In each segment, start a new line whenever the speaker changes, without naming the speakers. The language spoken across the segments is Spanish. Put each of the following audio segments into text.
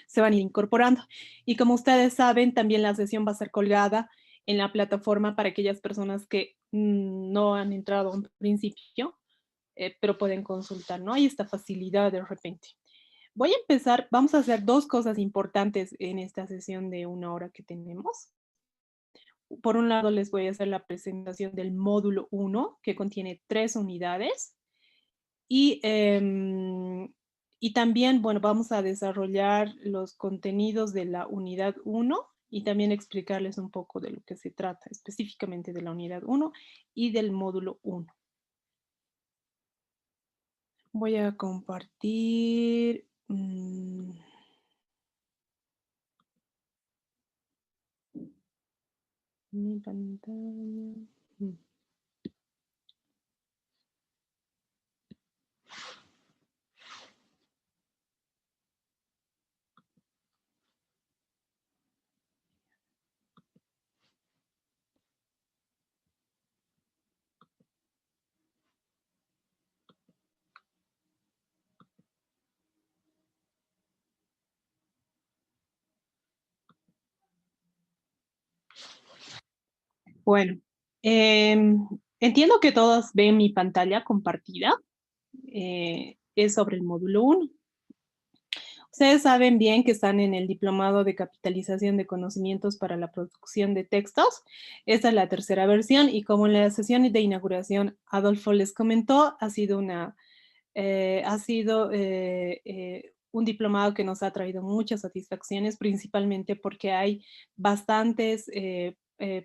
se van a ir incorporando. Y como ustedes saben, también la sesión va a ser colgada en la plataforma para aquellas personas que no han entrado en principio, pero pueden consultar, ¿no? Hay esta facilidad de repente. Voy a empezar, vamos a hacer dos cosas importantes en esta sesión de 1 hora que tenemos. Por un lado, les voy a hacer la presentación del módulo 1, que contiene 3 unidades. Y también, bueno, vamos a desarrollar los contenidos de la unidad 1 y también explicarles un poco de lo que se trata específicamente de la unidad 1 y del módulo 1. Voy a compartir mi pantalla. Bueno, entiendo que todos ven mi pantalla compartida. Es sobre el módulo 1. Ustedes saben bien que están en el Diplomado de Capitalización de Conocimientos para la Producción de Textos. Esta es la tercera versión y como en la sesión de inauguración Adolfo les comentó, ha sido un diplomado que nos ha traído muchas satisfacciones, principalmente porque hay bastantes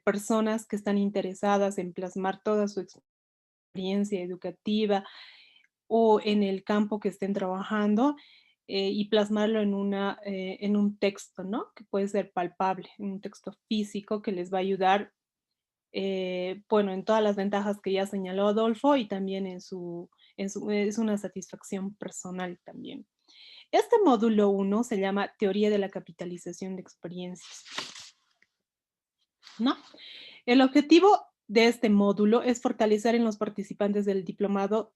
personas que están interesadas en plasmar toda su experiencia educativa o en el campo que estén trabajando y plasmarlo en un texto, ¿no? Que puede ser palpable, en un texto físico que les va a ayudar, bueno, en todas las ventajas que ya señaló Adolfo y también es una satisfacción personal también. Este módulo 1 se llama Teoría de la Capitalización de Experiencias, ¿no? El objetivo de este módulo es fortalecer en los participantes del diplomado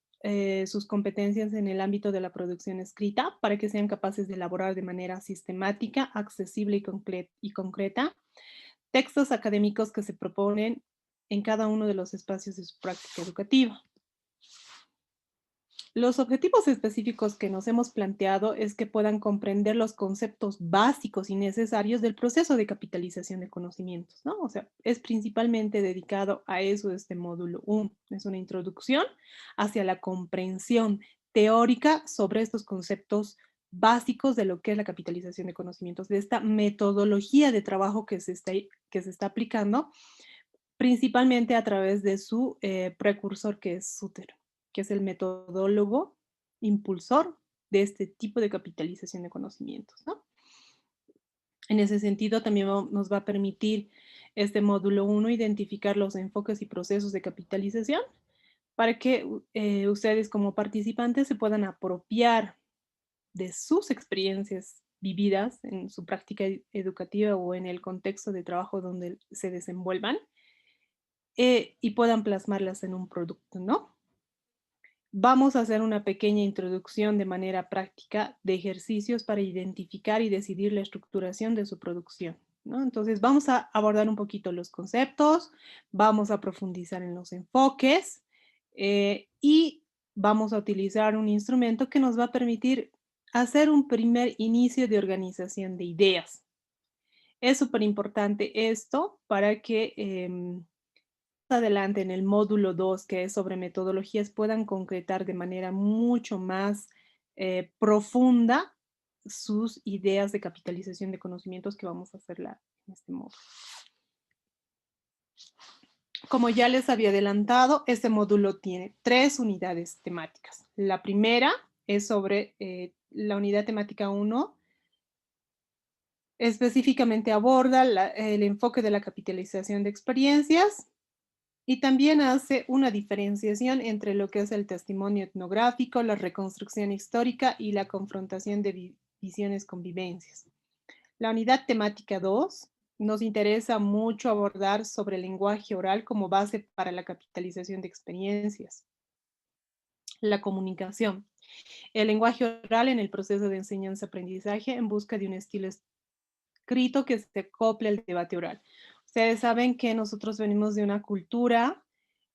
sus competencias en el ámbito de la producción escrita para que sean capaces de elaborar de manera sistemática, accesible y concreta textos académicos que se proponen en cada uno de los espacios de su práctica educativa. Los objetivos específicos que nos hemos planteado es que puedan comprender los conceptos básicos y necesarios del proceso de capitalización de conocimientos, ¿no? O sea, es principalmente dedicado a eso este módulo 1. Es una introducción hacia la comprensión teórica sobre estos conceptos básicos de lo que es la capitalización de conocimientos, de esta metodología de trabajo que se está aplicando, principalmente a través de su precursor, que es Suter, que es el metodólogo impulsor de este tipo de capitalización de conocimientos, ¿no? En ese sentido, también nos va a permitir este módulo 1 identificar los enfoques y procesos de capitalización para que ustedes como participantes se puedan apropiar de sus experiencias vividas en su práctica educativa o en el contexto de trabajo donde se desenvuelvan y puedan plasmarlas en un producto, ¿no? Vamos a hacer una pequeña introducción de manera práctica de ejercicios para identificar y decidir la estructuración de su producción, ¿no? Entonces vamos a abordar un poquito los conceptos, vamos a profundizar en los enfoques y vamos a utilizar un instrumento que nos va a permitir hacer un primer inicio de organización de ideas. Es súper importante esto para que adelante en el módulo 2, que es sobre metodologías, puedan concretar de manera mucho más profunda sus ideas de capitalización de conocimientos que vamos a hacerla en este módulo. Como ya les había adelantado, este módulo tiene 3 unidades temáticas. La primera es sobre la unidad temática 1, específicamente aborda el enfoque de la capitalización de experiencias. Y también hace una diferenciación entre lo que es el testimonio etnográfico, la reconstrucción histórica y la confrontación de visiones con vivencias. La unidad temática 2 nos interesa mucho abordar sobre el lenguaje oral como base para la capitalización de experiencias. La comunicación. El lenguaje oral en el proceso de enseñanza-aprendizaje en busca de un estilo escrito que se acople al debate oral. Ustedes saben que nosotros venimos de una cultura,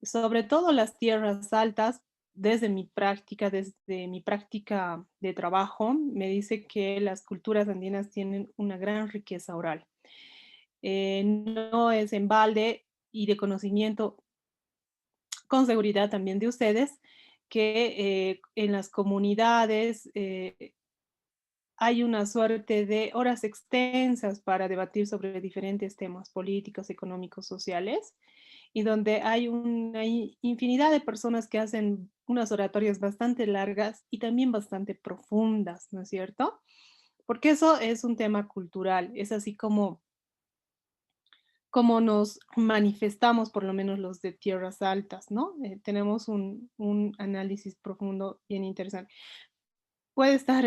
sobre todo las tierras altas, desde mi práctica de trabajo, me dice que las culturas andinas tienen una gran riqueza oral. No es en balde y de conocimiento con seguridad también de ustedes que en las comunidades hay una suerte de horas extensas para debatir sobre diferentes temas políticos, económicos, sociales, y donde hay una infinidad de personas que hacen unas oratorias bastante largas y también bastante profundas, ¿no es cierto? Porque eso es un tema cultural, es así como nos manifestamos, por lo menos los de tierras altas, ¿no? Tenemos un análisis profundo bien interesante. Puede estar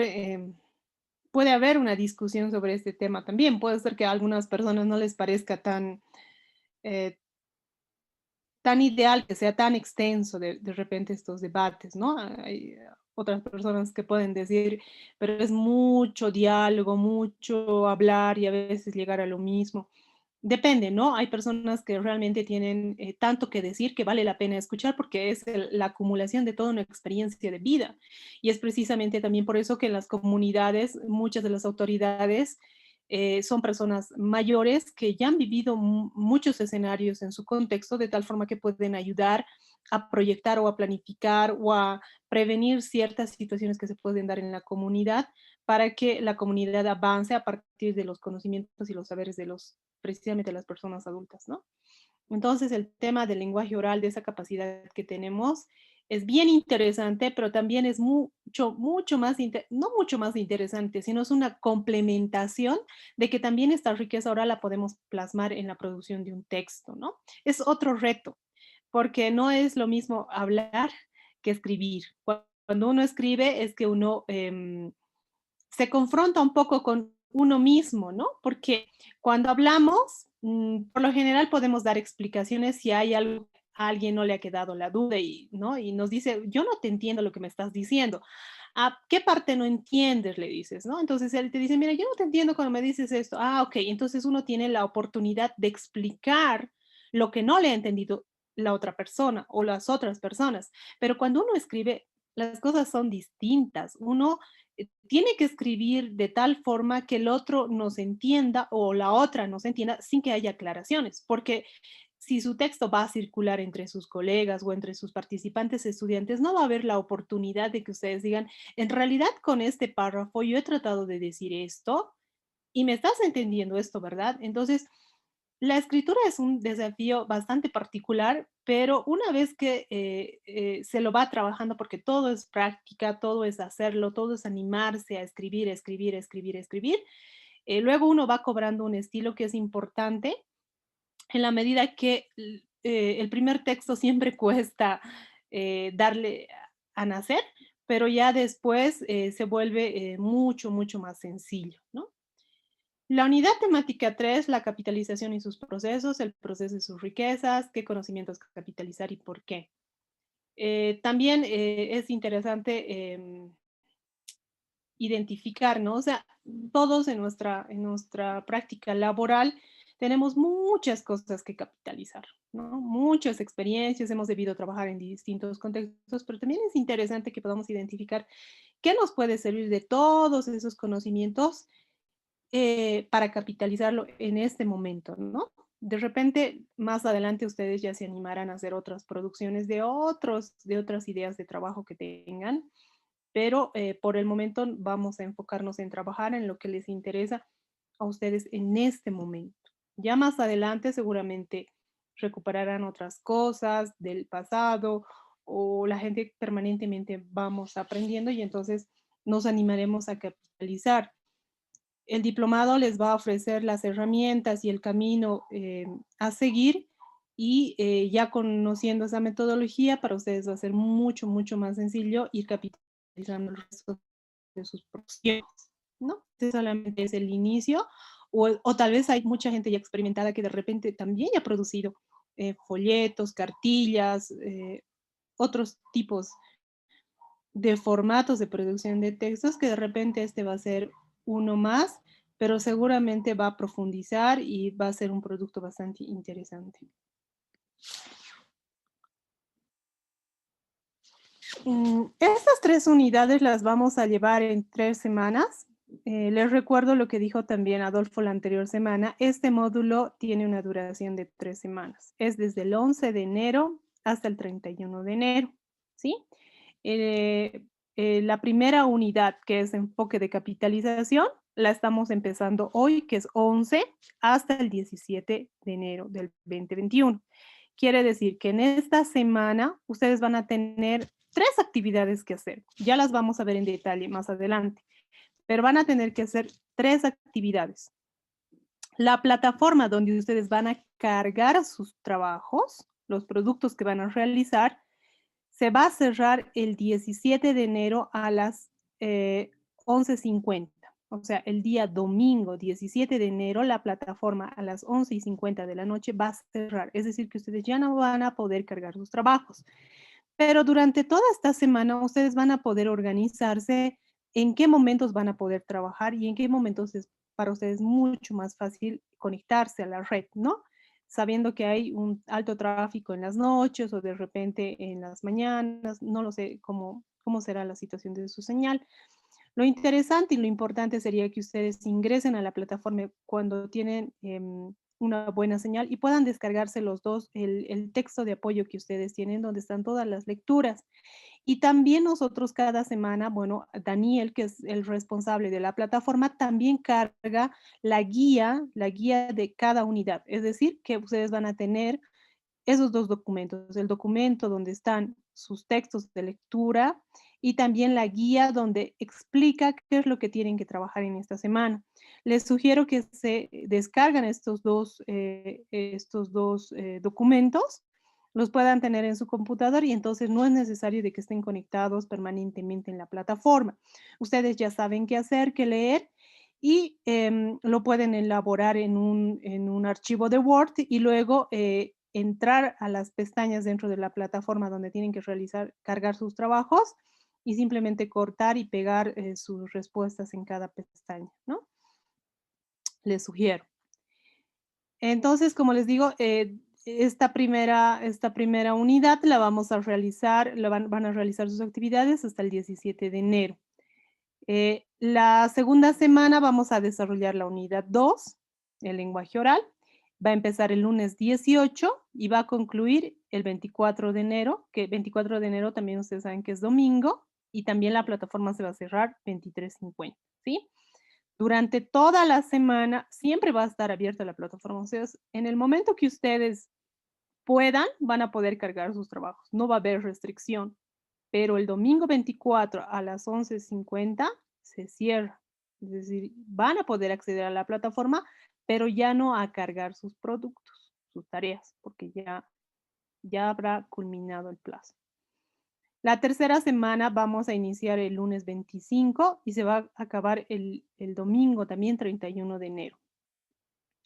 puede haber una discusión sobre este tema también. Puede ser que a algunas personas no les parezca eh, tan ideal que sea tan extenso de repente estos debates, ¿no? Hay otras personas que pueden decir, pero es mucho diálogo, mucho hablar y a veces llegar a lo mismo. Depende, ¿no? Hay personas que realmente tienen tanto que decir que vale la pena escuchar porque es la acumulación de toda una experiencia de vida. Y es precisamente también por eso que en las comunidades, muchas de las autoridades son personas mayores que ya han vivido muchos escenarios en su contexto, de tal forma que pueden ayudar a proyectar o a planificar o a prevenir ciertas situaciones que se pueden dar en la comunidad para que la comunidad avance a partir de los conocimientos y los saberes de los precisamente las personas adultas, ¿no? Entonces, el tema del lenguaje oral, de esa capacidad que tenemos, es bien interesante, pero también es mucho más, no mucho más interesante, sino es una complementación de que también esta riqueza oral la podemos plasmar en la producción de un texto, ¿no? Es otro reto, porque no es lo mismo hablar que escribir. Cuando uno escribe es que uno se confronta un poco con uno mismo, ¿no? Porque cuando hablamos, por lo general podemos dar explicaciones si hay algo a alguien no le ha quedado la duda y, ¿no? Y nos dice, yo no te entiendo lo que me estás diciendo. ¿A qué parte no entiendes? Le dices, ¿no? Entonces él te dice, mira, yo no te entiendo cuando me dices esto. Ah, ok. Entonces uno tiene la oportunidad de explicar lo que no le ha entendido la otra persona o las otras personas. Pero cuando uno escribe, las cosas son distintas. Uno tiene que escribir de tal forma que el otro nos entienda o la otra nos entienda sin que haya aclaraciones, porque si su texto va a circular entre sus colegas o entre sus participantes estudiantes, no va a haber la oportunidad de que ustedes digan, en realidad con este párrafo yo he tratado de decir esto y me estás entendiendo esto, ¿verdad? Entonces, la escritura es un desafío bastante particular, pero una vez que se lo va trabajando, porque todo es práctica, todo es hacerlo, todo es animarse a escribir, escribir, escribir, escribir, luego uno va cobrando un estilo que es importante en la medida que el primer texto siempre cuesta darle a nacer, pero ya después se vuelve mucho, mucho más sencillo, ¿no? La unidad temática 3, la capitalización y sus procesos, el proceso y sus riquezas, qué conocimientos capitalizar y por qué. También es interesante identificar, ¿no? O sea, todos en nuestra práctica laboral tenemos muchas cosas que capitalizar, ¿no? Muchas experiencias, hemos debido trabajar en distintos contextos, pero también es interesante que podamos identificar qué nos puede servir de todos esos conocimientos para capitalizarlo en este momento, ¿no? De repente, más adelante ustedes ya se animarán a hacer otras producciones de otras ideas de trabajo que tengan, pero por el momento vamos a enfocarnos en trabajar en lo que les interesa a ustedes en este momento. Ya más adelante seguramente recuperarán otras cosas del pasado o la gente permanentemente vamos aprendiendo y entonces nos animaremos a capitalizar. El diplomado les va a ofrecer las herramientas y el camino a seguir y ya conociendo esa metodología, para ustedes va a ser mucho, mucho más sencillo ir capitalizando el resto de sus profesiones, ¿no? Este solamente es el inicio, o tal vez hay mucha gente ya experimentada que de repente también ya ha producido folletos, cartillas, otros tipos de formatos de producción de textos, que de repente este va a ser uno más, pero seguramente va a profundizar y va a ser un producto bastante interesante. Estas 3 unidades las vamos a llevar en 3 semanas. Les recuerdo lo que dijo también Adolfo la anterior semana. Este módulo tiene una duración de 3 semanas. Es desde el 11 de enero hasta el 31 de enero, ¿sí? La primera unidad, que es enfoque de capitalización, la estamos empezando hoy, que es 11, hasta el 17 de enero del 2021. Quiere decir que en esta semana ustedes van a tener 3 actividades que hacer. Ya las vamos a ver en detalle más adelante, pero van a tener que hacer 3 actividades. La plataforma donde ustedes van a cargar sus trabajos, los productos que van a realizar, se va a cerrar el 17 de enero a las 11:50. O sea, el día domingo 17 de enero, la plataforma a las 11:50 de la noche va a cerrar. Es decir, que ustedes ya no van a poder cargar sus trabajos. Pero durante toda esta semana ustedes van a poder organizarse en qué momentos van a poder trabajar y en qué momentos es para ustedes mucho más fácil conectarse a la red, ¿no? Sabiendo que hay un alto tráfico en las noches o de repente en las mañanas, no lo sé cómo será la situación de su señal. Lo interesante y lo importante sería que ustedes ingresen a la plataforma cuando tienen una buena señal y puedan descargarse los dos, el texto de apoyo que ustedes tienen, donde están todas las lecturas. Y también nosotros cada semana, bueno, Daniel, que es el responsable de la plataforma, también carga la guía de cada unidad. Es decir, que ustedes van a tener esos dos documentos, el documento donde están sus textos de lectura y también la guía donde explica qué es lo que tienen que trabajar en esta semana. Les sugiero que se descargan estos dos documentos, los puedan tener en su computador y entonces no es necesario de que estén conectados permanentemente en la plataforma. Ustedes ya saben qué hacer, qué leer y lo pueden elaborar en un archivo de Word y luego entrar a las pestañas dentro de la plataforma donde tienen que cargar sus trabajos y simplemente cortar y pegar sus respuestas en cada pestaña, ¿no? Les sugiero. Entonces, como les digo, esta primera unidad la vamos a realizar, van a realizar sus actividades hasta el 17 de enero. La segunda semana vamos a desarrollar la unidad 2, el lenguaje oral. Va a empezar el lunes 18 y va a concluir el 24 de enero, que 24 de enero también ustedes saben que es domingo, y también la plataforma se va a cerrar 23:50, ¿sí? Durante toda la semana siempre va a estar abierta la plataforma. O sea, en el momento que ustedes puedan, van a poder cargar sus trabajos. No va a haber restricción. Pero el domingo 24 a las 11:50 se cierra. Es decir, van a poder acceder a la plataforma, pero ya no a cargar sus productos, sus tareas, porque ya habrá culminado el plazo. La tercera semana vamos a iniciar el lunes 25 y se va a acabar el domingo también 31 de enero.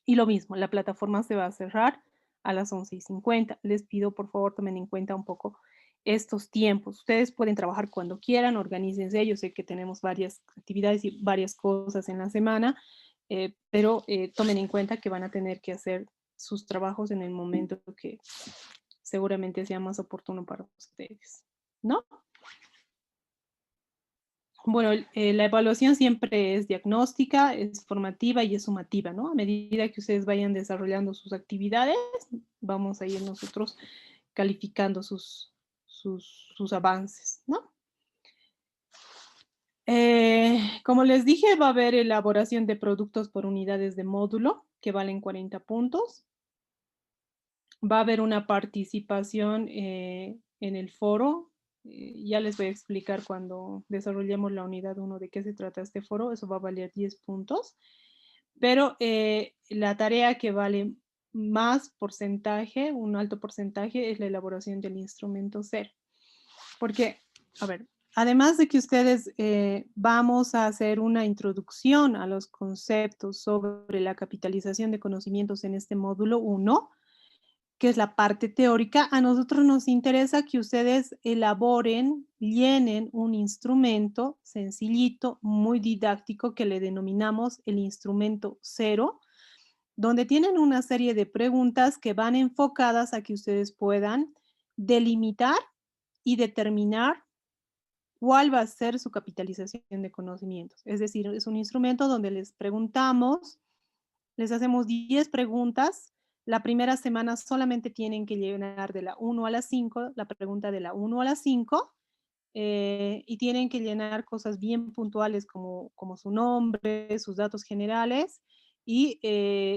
Y lo mismo, la plataforma se va a cerrar a las 11:50. Les pido, por favor, tomen en cuenta un poco estos tiempos. Ustedes pueden trabajar cuando quieran, organícense. Yo sé que tenemos varias actividades y varias cosas en la semana, pero tomen en cuenta que van a tener que hacer sus trabajos en el momento que seguramente sea más oportuno para ustedes, ¿no? Bueno, la evaluación siempre es diagnóstica, es formativa y es sumativa, ¿no? A medida que ustedes vayan desarrollando sus actividades, vamos a ir nosotros calificando sus avances, ¿no? Como les dije, va a haber elaboración de productos por unidades de módulo que valen 40 puntos. Va a haber una participación en el foro. Ya les voy a explicar cuando desarrollemos la unidad 1 de qué se trata este foro. Eso va a valer 10 puntos. Pero la tarea que vale más porcentaje, un alto porcentaje, es la elaboración del instrumento SER. Porque, a ver, además de que ustedes vamos a hacer una introducción a los conceptos sobre la capitalización de conocimientos en este módulo 1, que es la parte teórica, a nosotros nos interesa que ustedes elaboren, llenen un instrumento sencillito, muy didáctico, que le denominamos el instrumento cero, donde tienen una serie de preguntas que van enfocadas a que ustedes puedan delimitar y determinar cuál va a ser su capitalización de conocimientos. Es decir, es un instrumento donde les preguntamos, les hacemos 10 preguntas. La primera semana solamente tienen que llenar de la 1 a la 5, la pregunta de la 1 a la 5, y tienen que llenar cosas bien puntuales como su nombre, sus datos generales y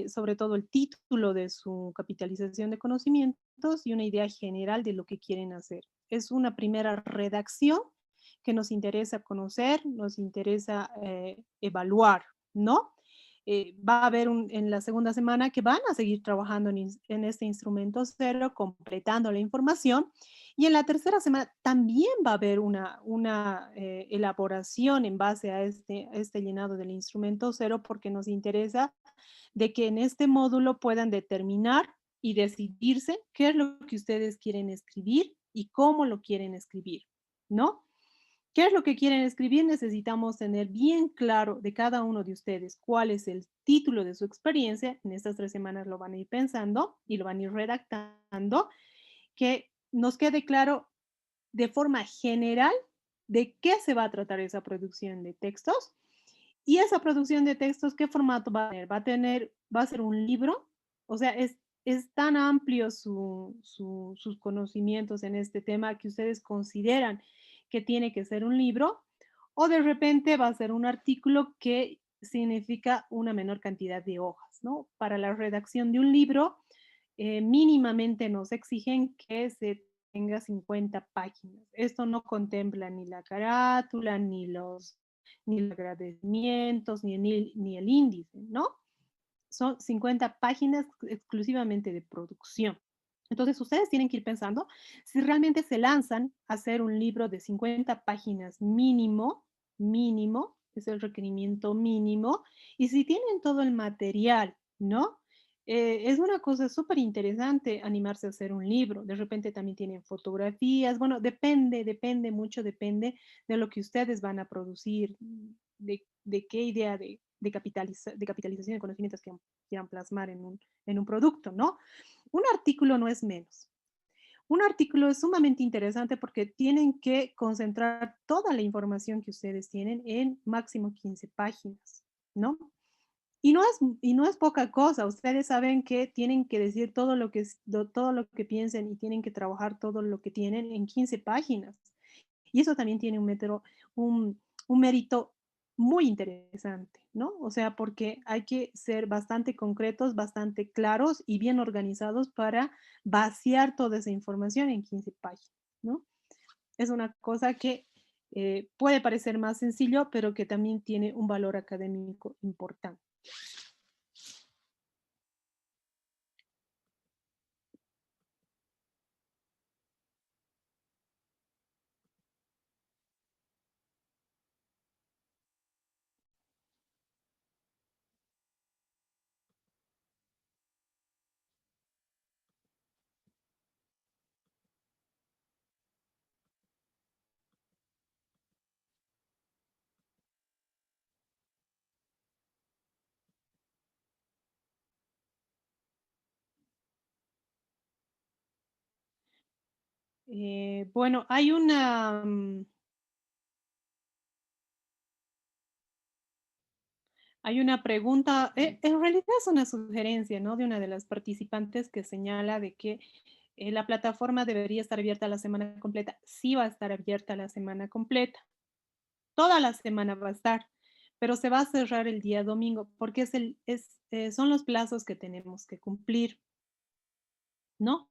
sobre todo el título de su capitalización de conocimientos y una idea general de lo que quieren hacer. Es una primera redacción que nos interesa conocer, nos interesa evaluar, ¿no? Va a haber en la segunda semana que van a seguir trabajando en este instrumento cero, completando la información. Y en la tercera semana también va a haber una elaboración en base a este llenado del instrumento cero, porque nos interesa de que en este módulo puedan determinar y decidirse qué es lo que ustedes quieren escribir y cómo lo quieren escribir, ¿no? ¿Qué es lo que quieren escribir? Necesitamos tener bien claro de cada uno de ustedes cuál es el título de su experiencia. En estas 3 semanas lo van a ir pensando y lo van a ir redactando, que nos quede claro de forma general de qué se va a tratar esa producción de textos. Y esa producción de textos, ¿qué formato va a tener? Va a ser un libro, o sea, es tan amplio sus conocimientos en este tema que ustedes consideran que tiene que ser un libro, o de repente va a ser un artículo que significa una menor cantidad de hojas, ¿no? Para la redacción de un libro, mínimamente nos exigen que se tenga 50 páginas. Esto no contempla ni la carátula, ni los agradecimientos, ni el índice, ¿no? Son 50 páginas exclusivamente de producción. Entonces, ustedes tienen que ir pensando si realmente se lanzan a hacer un libro de 50 páginas mínimo, es el requerimiento mínimo, y si tienen todo el material, ¿no? Es una cosa súper interesante animarse a hacer un libro. De repente también tienen fotografías. Bueno, depende, mucho depende de lo que ustedes van a producir, de qué idea de capitalización de conocimientos que quieran plasmar en un producto, ¿no? Un artículo no es menos. Un artículo es sumamente interesante porque tienen que concentrar toda la información que ustedes tienen en máximo 15 páginas, ¿no? Y no es poca cosa. Ustedes saben que tienen que decir todo lo que piensen y tienen que trabajar todo lo que tienen en 15 páginas. Y eso también tiene un mérito muy interesante, ¿no? O sea, porque hay que ser bastante concretos, bastante claros y bien organizados para vaciar toda esa información en 15 páginas, ¿no? Es una cosa que puede parecer más sencillo, pero que también tiene un valor académico importante. Bueno, hay una pregunta, en realidad es una sugerencia, ¿no? De una de las participantes que señala de que la plataforma debería estar abierta la semana completa. Sí va a estar abierta la semana completa. Toda la semana va a estar, pero se va a cerrar el día domingo porque son los plazos que tenemos que cumplir, ¿no?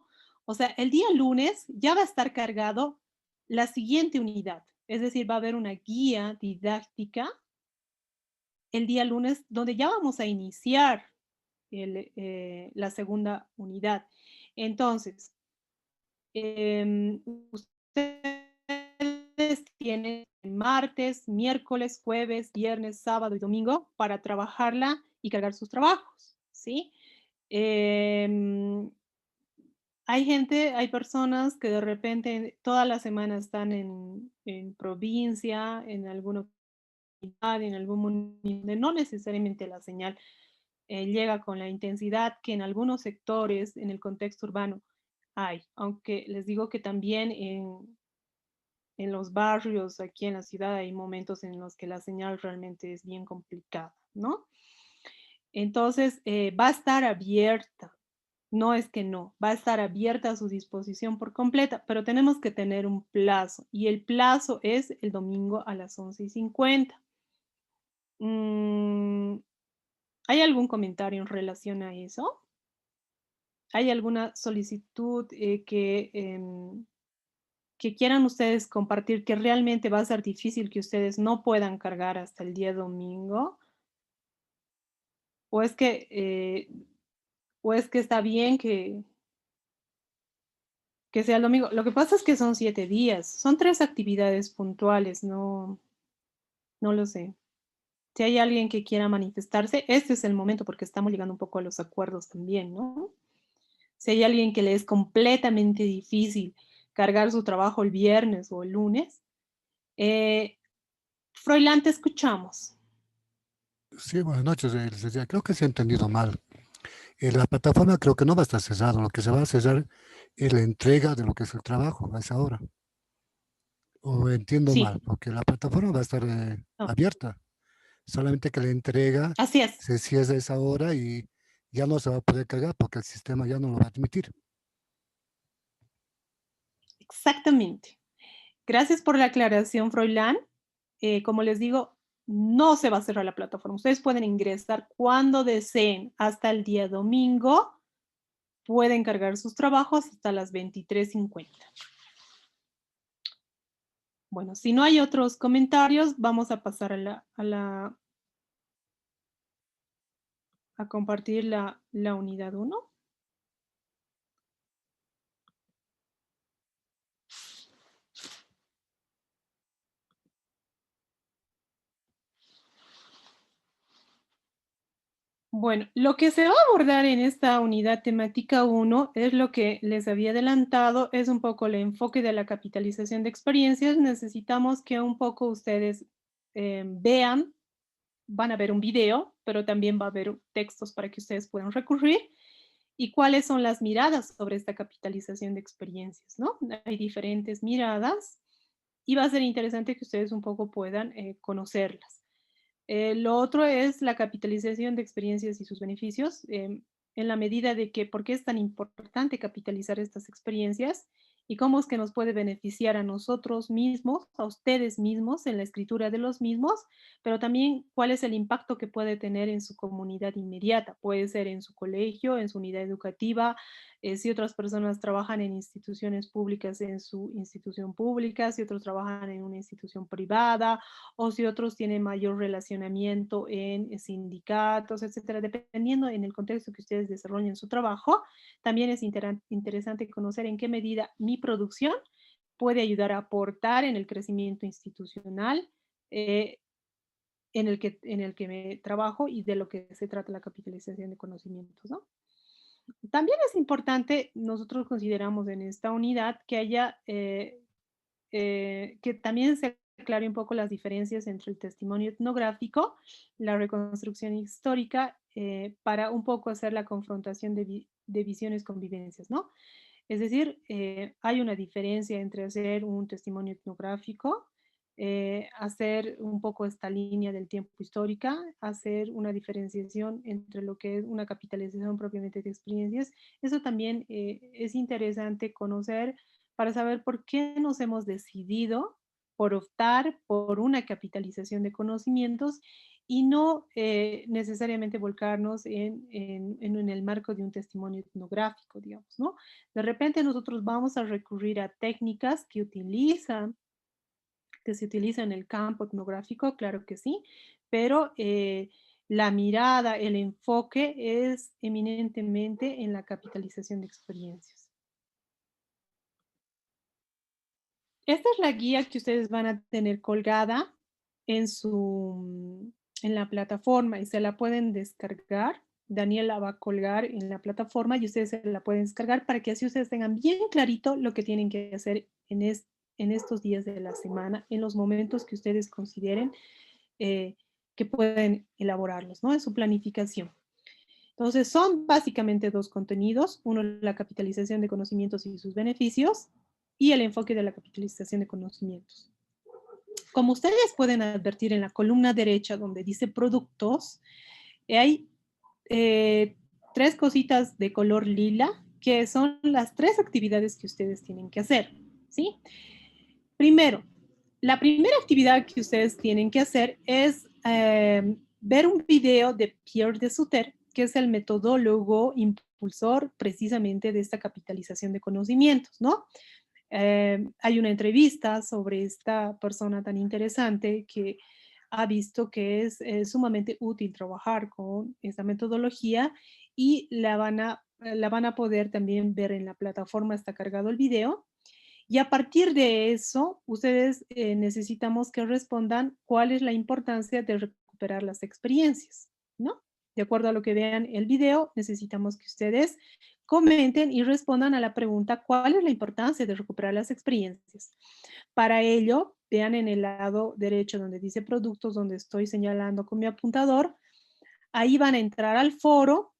O sea, el día lunes ya va a estar cargado la siguiente unidad, es decir, va a haber una guía didáctica el día lunes donde ya vamos a iniciar la segunda unidad. Entonces, ustedes tienen martes, miércoles, jueves, viernes, sábado y domingo para trabajarla y cargar sus trabajos, ¿sí? Em, Hay gente, hay personas que de repente toda la semana están en provincia, en alguna comunidad, en algún municipio, donde no necesariamente la señal llega con la intensidad que en algunos sectores, en el contexto urbano, hay. Aunque les digo que también en los barrios, aquí en la ciudad, hay momentos en los que la señal realmente es bien complicada, ¿no? Entonces, va a estar abierta, no es que no, va a estar abierta a su disposición por completa, pero tenemos que tener un plazo y el plazo es el domingo a las 11:50. Mm, ¿Hay algún comentario en relación a eso? ¿Hay alguna solicitud que quieran ustedes compartir que realmente va a ser difícil que ustedes no puedan cargar hasta el día domingo? ¿O es que, o es que está bien que sea el domingo? Lo que pasa es que son 7 días, son 3 actividades puntuales, no, no lo sé. Si hay alguien que quiera manifestarse, este es el momento porque estamos llegando un poco a los acuerdos también, ¿no? Si hay alguien que le es completamente difícil cargar su trabajo el viernes o el lunes, eh, Froilán, te escuchamos.
Sí, buenas noches, licenciada. Creo que se ha entendido mal. La plataforma creo que no va a estar cerrada. Lo que se va a cerrar es la entrega de lo que es el trabajo a esa hora. O entiendo
Sí,
mal, porque la plataforma va a estar
no,
abierta. Solamente que la entrega
así es,
se cierra a esa hora y ya no se va a poder cargar porque el sistema ya no lo va a admitir.
exactamente. Gracias por la aclaración, Froilán. Como les digo, no se va a cerrar la plataforma. Ustedes pueden ingresar cuando deseen hasta el día domingo. Pueden cargar sus trabajos hasta las 23:50. Bueno, si no hay otros comentarios, vamos a pasar a compartir la unidad 1. Bueno, lo que se va a abordar en esta unidad temática 1 es lo que les había adelantado, es un poco el enfoque de la capitalización de experiencias. Necesitamos que un poco ustedes vean, van a ver un video, pero también va a haber textos para que ustedes puedan recurrir. ¿Y cuáles son las miradas sobre esta capitalización de experiencias? ¿No? Hay diferentes miradas y va a ser interesante que ustedes un poco puedan conocerlas. Lo otro es la capitalización de experiencias y sus beneficios, en la medida de que por qué es tan importante capitalizar estas experiencias y cómo es que nos puede beneficiar a nosotros mismos, a ustedes mismos en la escritura de los mismos, pero también cuál es el impacto que puede tener en su comunidad inmediata. Puede ser en su colegio, en su unidad educativa, si otras personas trabajan en instituciones públicas, en su institución pública, si otros trabajan en una institución privada, o si otros tienen mayor relacionamiento en sindicatos, etcétera, dependiendo en el contexto que ustedes desarrollen su trabajo. También es interesante conocer en qué medida mi producción puede ayudar a aportar en el crecimiento institucional eh, en el que me trabajo y de lo que se trata la capitalización de conocimientos, ¿no? También es importante, nosotros consideramos en esta unidad que haya que también se aclare un poco las diferencias entre el testimonio etnográfico, la reconstrucción histórica, para un poco hacer la confrontación de visiones con vivencias, ¿no? Es decir, hay una diferencia entre hacer un testimonio etnográfico, hacer un poco esta línea del tiempo histórica, hacer una diferenciación entre lo que es una capitalización propiamente de experiencias. Eso también es interesante conocer para saber por qué nos hemos decidido por optar por una capitalización de conocimientos y no necesariamente volcarnos en el marco de un testimonio etnográfico, digamos, ¿no? De repente nosotros vamos a recurrir a técnicas que se utilizan en el campo etnográfico, claro que sí, pero la mirada, el enfoque es eminentemente en la capitalización de experiencias. Esta es la guía que ustedes van a tener colgada en su en la plataforma y se la pueden descargar. Daniel la va a colgar en la plataforma y ustedes se la pueden descargar para que así ustedes tengan bien clarito lo que tienen que hacer en estos días de la semana, en los momentos que ustedes consideren que pueden elaborarlos, ¿no? En su planificación. Entonces, son básicamente dos contenidos. Uno, la capitalización de conocimientos y sus beneficios, y el enfoque de la capitalización de conocimientos. Como ustedes pueden advertir en la columna derecha donde dice productos, hay tres cositas de color lila que son las tres actividades que ustedes tienen que hacer, ¿sí? Primero, la primera actividad que ustedes tienen que hacer es ver un video de Pierre de Sutter, que es el metodólogo impulsor precisamente de esta capitalización de conocimientos, ¿no? Hay una entrevista sobre esta persona tan interesante que ha visto que es sumamente útil trabajar con esta metodología y la van a poder también ver en la plataforma, está cargado el video. Y a partir de eso, ustedes necesitamos que respondan cuál es la importancia de recuperar las experiencias, ¿no? De acuerdo a lo que vean el video, necesitamos que ustedes comenten y respondan a la pregunta, ¿cuál es la importancia de recuperar las experiencias? Para ello, vean en el lado derecho donde dice productos, donde estoy señalando con mi apuntador, ahí van a entrar al foro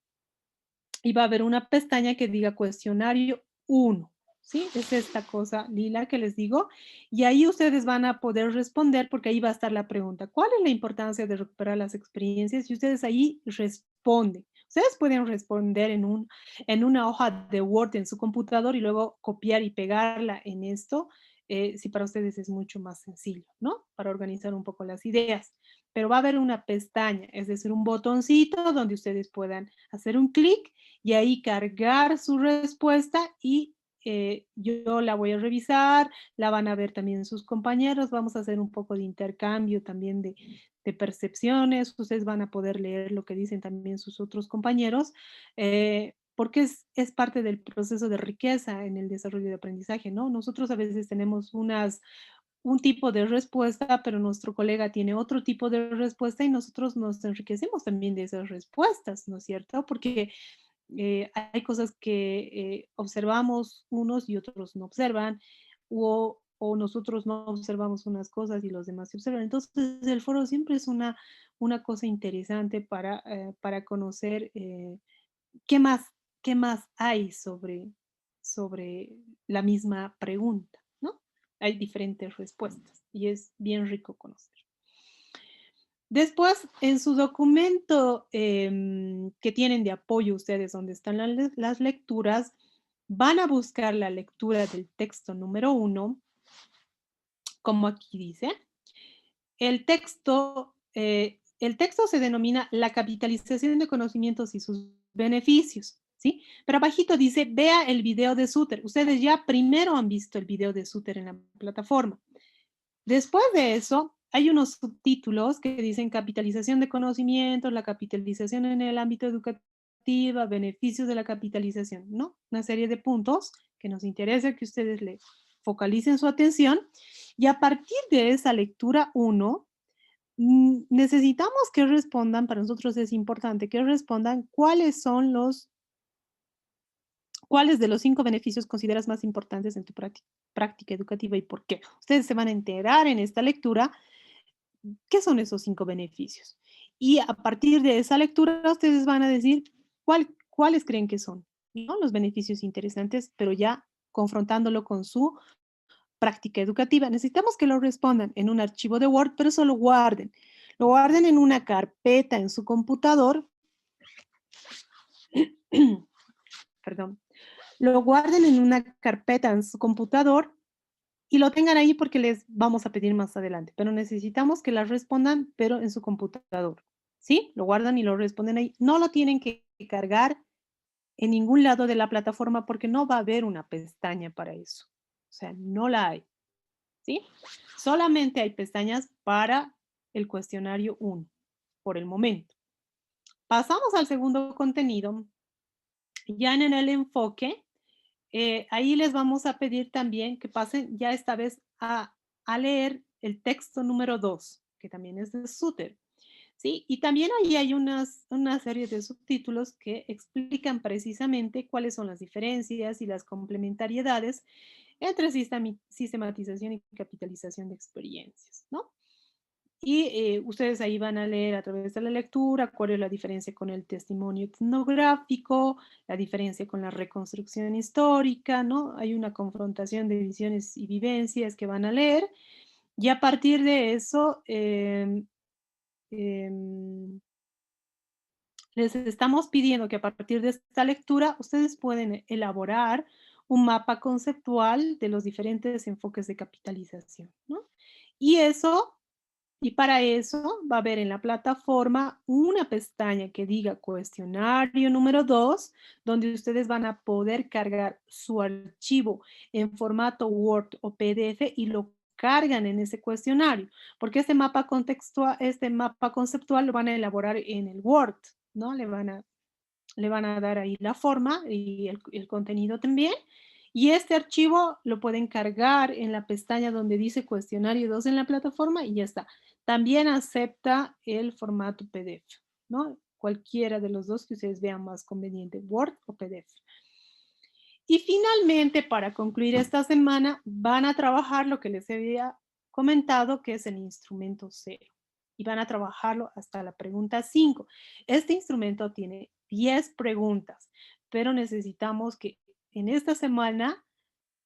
y va a haber una pestaña que diga cuestionario 1. ¿Sí? Es esta cosa lila que les digo. Y ahí ustedes van a poder responder porque ahí va a estar la pregunta. ¿Cuál es la importancia de recuperar las experiencias? Y ustedes ahí responden. Ustedes pueden responder en una hoja de Word en su computador y luego copiar y pegarla en esto, si para ustedes es mucho más sencillo, ¿no? Para organizar un poco las ideas. Pero va a haber una pestaña, es decir, un botoncito donde ustedes puedan hacer un clic y ahí cargar su respuesta y yo la voy a revisar, la van a ver también sus compañeros, vamos a hacer un poco de intercambio también de percepciones, ustedes van a poder leer lo que dicen también sus otros compañeros, porque es parte del proceso de riqueza en el desarrollo de aprendizaje, ¿no? Nosotros a veces tenemos un tipo de respuesta, pero nuestro colega tiene otro tipo de respuesta y nosotros nos enriquecemos también de esas respuestas, ¿no es cierto? Porque hay cosas que observamos unos y otros no observan, o nosotros no observamos unas cosas y los demás se observan. Entonces, el foro siempre es una cosa interesante para conocer qué más, qué más hay sobre la misma pregunta, ¿no? Hay diferentes respuestas y es bien rico conocer. Después, en su documento que tienen de apoyo ustedes, donde están las lecturas, van a buscar la lectura del texto número 1, como aquí dice. El texto se denomina La capitalización de conocimientos y sus beneficios, ¿sí? Pero abajito dice, vea el video de Sutter. Ustedes ya primero han visto el video de Sutter en la plataforma. Después de eso, hay unos subtítulos que dicen capitalización de conocimientos, la capitalización en el ámbito educativo, beneficios de la capitalización, ¿no? Una serie de puntos que nos interesa que ustedes le focalicen su atención y a partir de esa lectura 1, necesitamos que respondan, para nosotros es importante que respondan cuáles de los 5 beneficios consideras más importantes en tu práctica educativa y por qué. Ustedes se van a enterar en esta lectura qué son esos 5 beneficios. Y a partir de esa lectura, ustedes van a decir cuáles creen que son, ¿no? Los beneficios interesantes, pero ya confrontándolo con su práctica educativa. Necesitamos que lo respondan en un archivo de Word, pero eso lo guarden. Lo guarden en una carpeta en su computador. Perdón. Lo guarden en una carpeta en su computador y lo tengan ahí porque les vamos a pedir más adelante, pero necesitamos que las respondan, pero en su computador, ¿sí? Lo guardan y lo responden ahí. No lo tienen que cargar en ningún lado de la plataforma porque no va a haber una pestaña para eso. O sea, no la hay, ¿sí? Solamente hay pestañas para el cuestionario 1, por el momento. Pasamos al segundo contenido. Ya en el enfoque, ahí les vamos a pedir también que pasen ya esta vez a leer el texto número 2, que también es de Sutter. ¿sí? Y también ahí hay una serie de subtítulos que explican precisamente cuáles son las diferencias y las complementariedades entre sistematización y capitalización de experiencias, ¿no? Y ustedes ahí van a leer a través de la lectura cuál es la diferencia con el testimonio etnográfico, la diferencia con la reconstrucción histórica, ¿no? Hay una confrontación de visiones y vivencias que van a leer y a partir de eso em, les estamos pidiendo que a partir de esta lectura ustedes pueden elaborar un mapa conceptual de los diferentes enfoques de capitalización, ¿no? Y eso y para eso va a haber en la plataforma una pestaña que diga cuestionario número 2, donde ustedes van a poder cargar su archivo en formato Word o PDF y lo cargan en ese cuestionario, porque este mapa conceptual lo van a elaborar en el Word, ¿no? Le van a dar ahí la forma y el contenido también. Y este archivo lo pueden cargar en la pestaña donde dice cuestionario 2 en la plataforma y ya está. También acepta el formato PDF, ¿no? Cualquiera de los dos que ustedes vean más conveniente, Word o PDF. Y finalmente, para concluir esta semana, van a trabajar lo que les había comentado, que es el instrumento 0. Y van a trabajarlo hasta la pregunta 5. Este instrumento tiene 10 preguntas, pero necesitamos que en esta semana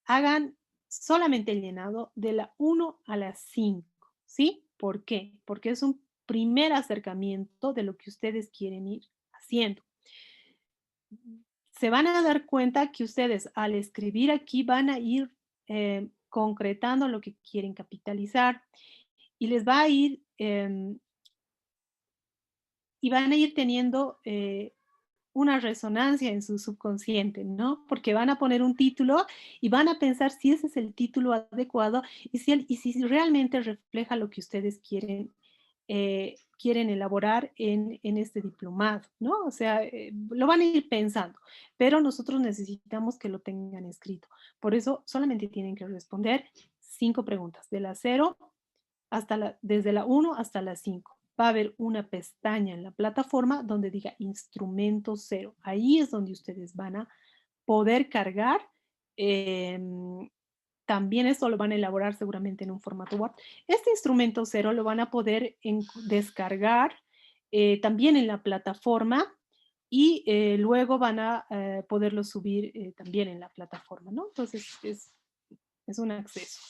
hagan solamente el llenado de la 1 a la 5, ¿sí? ¿Por qué? Porque es un primer acercamiento de lo que ustedes quieren ir haciendo. Se van a dar cuenta que ustedes al escribir aquí van a ir concretando lo que quieren capitalizar y les va a ir y van a ir teniendo una resonancia en su subconsciente, ¿no? Porque van a poner un título y van a pensar si ese es el título adecuado y si realmente refleja lo que ustedes quieren elaborar en este diplomado, ¿no? O sea, lo van a ir pensando, pero nosotros necesitamos que lo tengan escrito. Por eso solamente tienen que responder 5 preguntas, de la 0 desde la 1 hasta la 5. Va a haber una pestaña en la plataforma donde diga instrumento 0. Ahí es donde ustedes van a poder cargar. También esto lo van a elaborar seguramente en un formato Word. Este instrumento 0 lo van a poder descargar también en la plataforma y luego van a poderlo subir también en la plataforma, ¿no? Entonces es un acceso.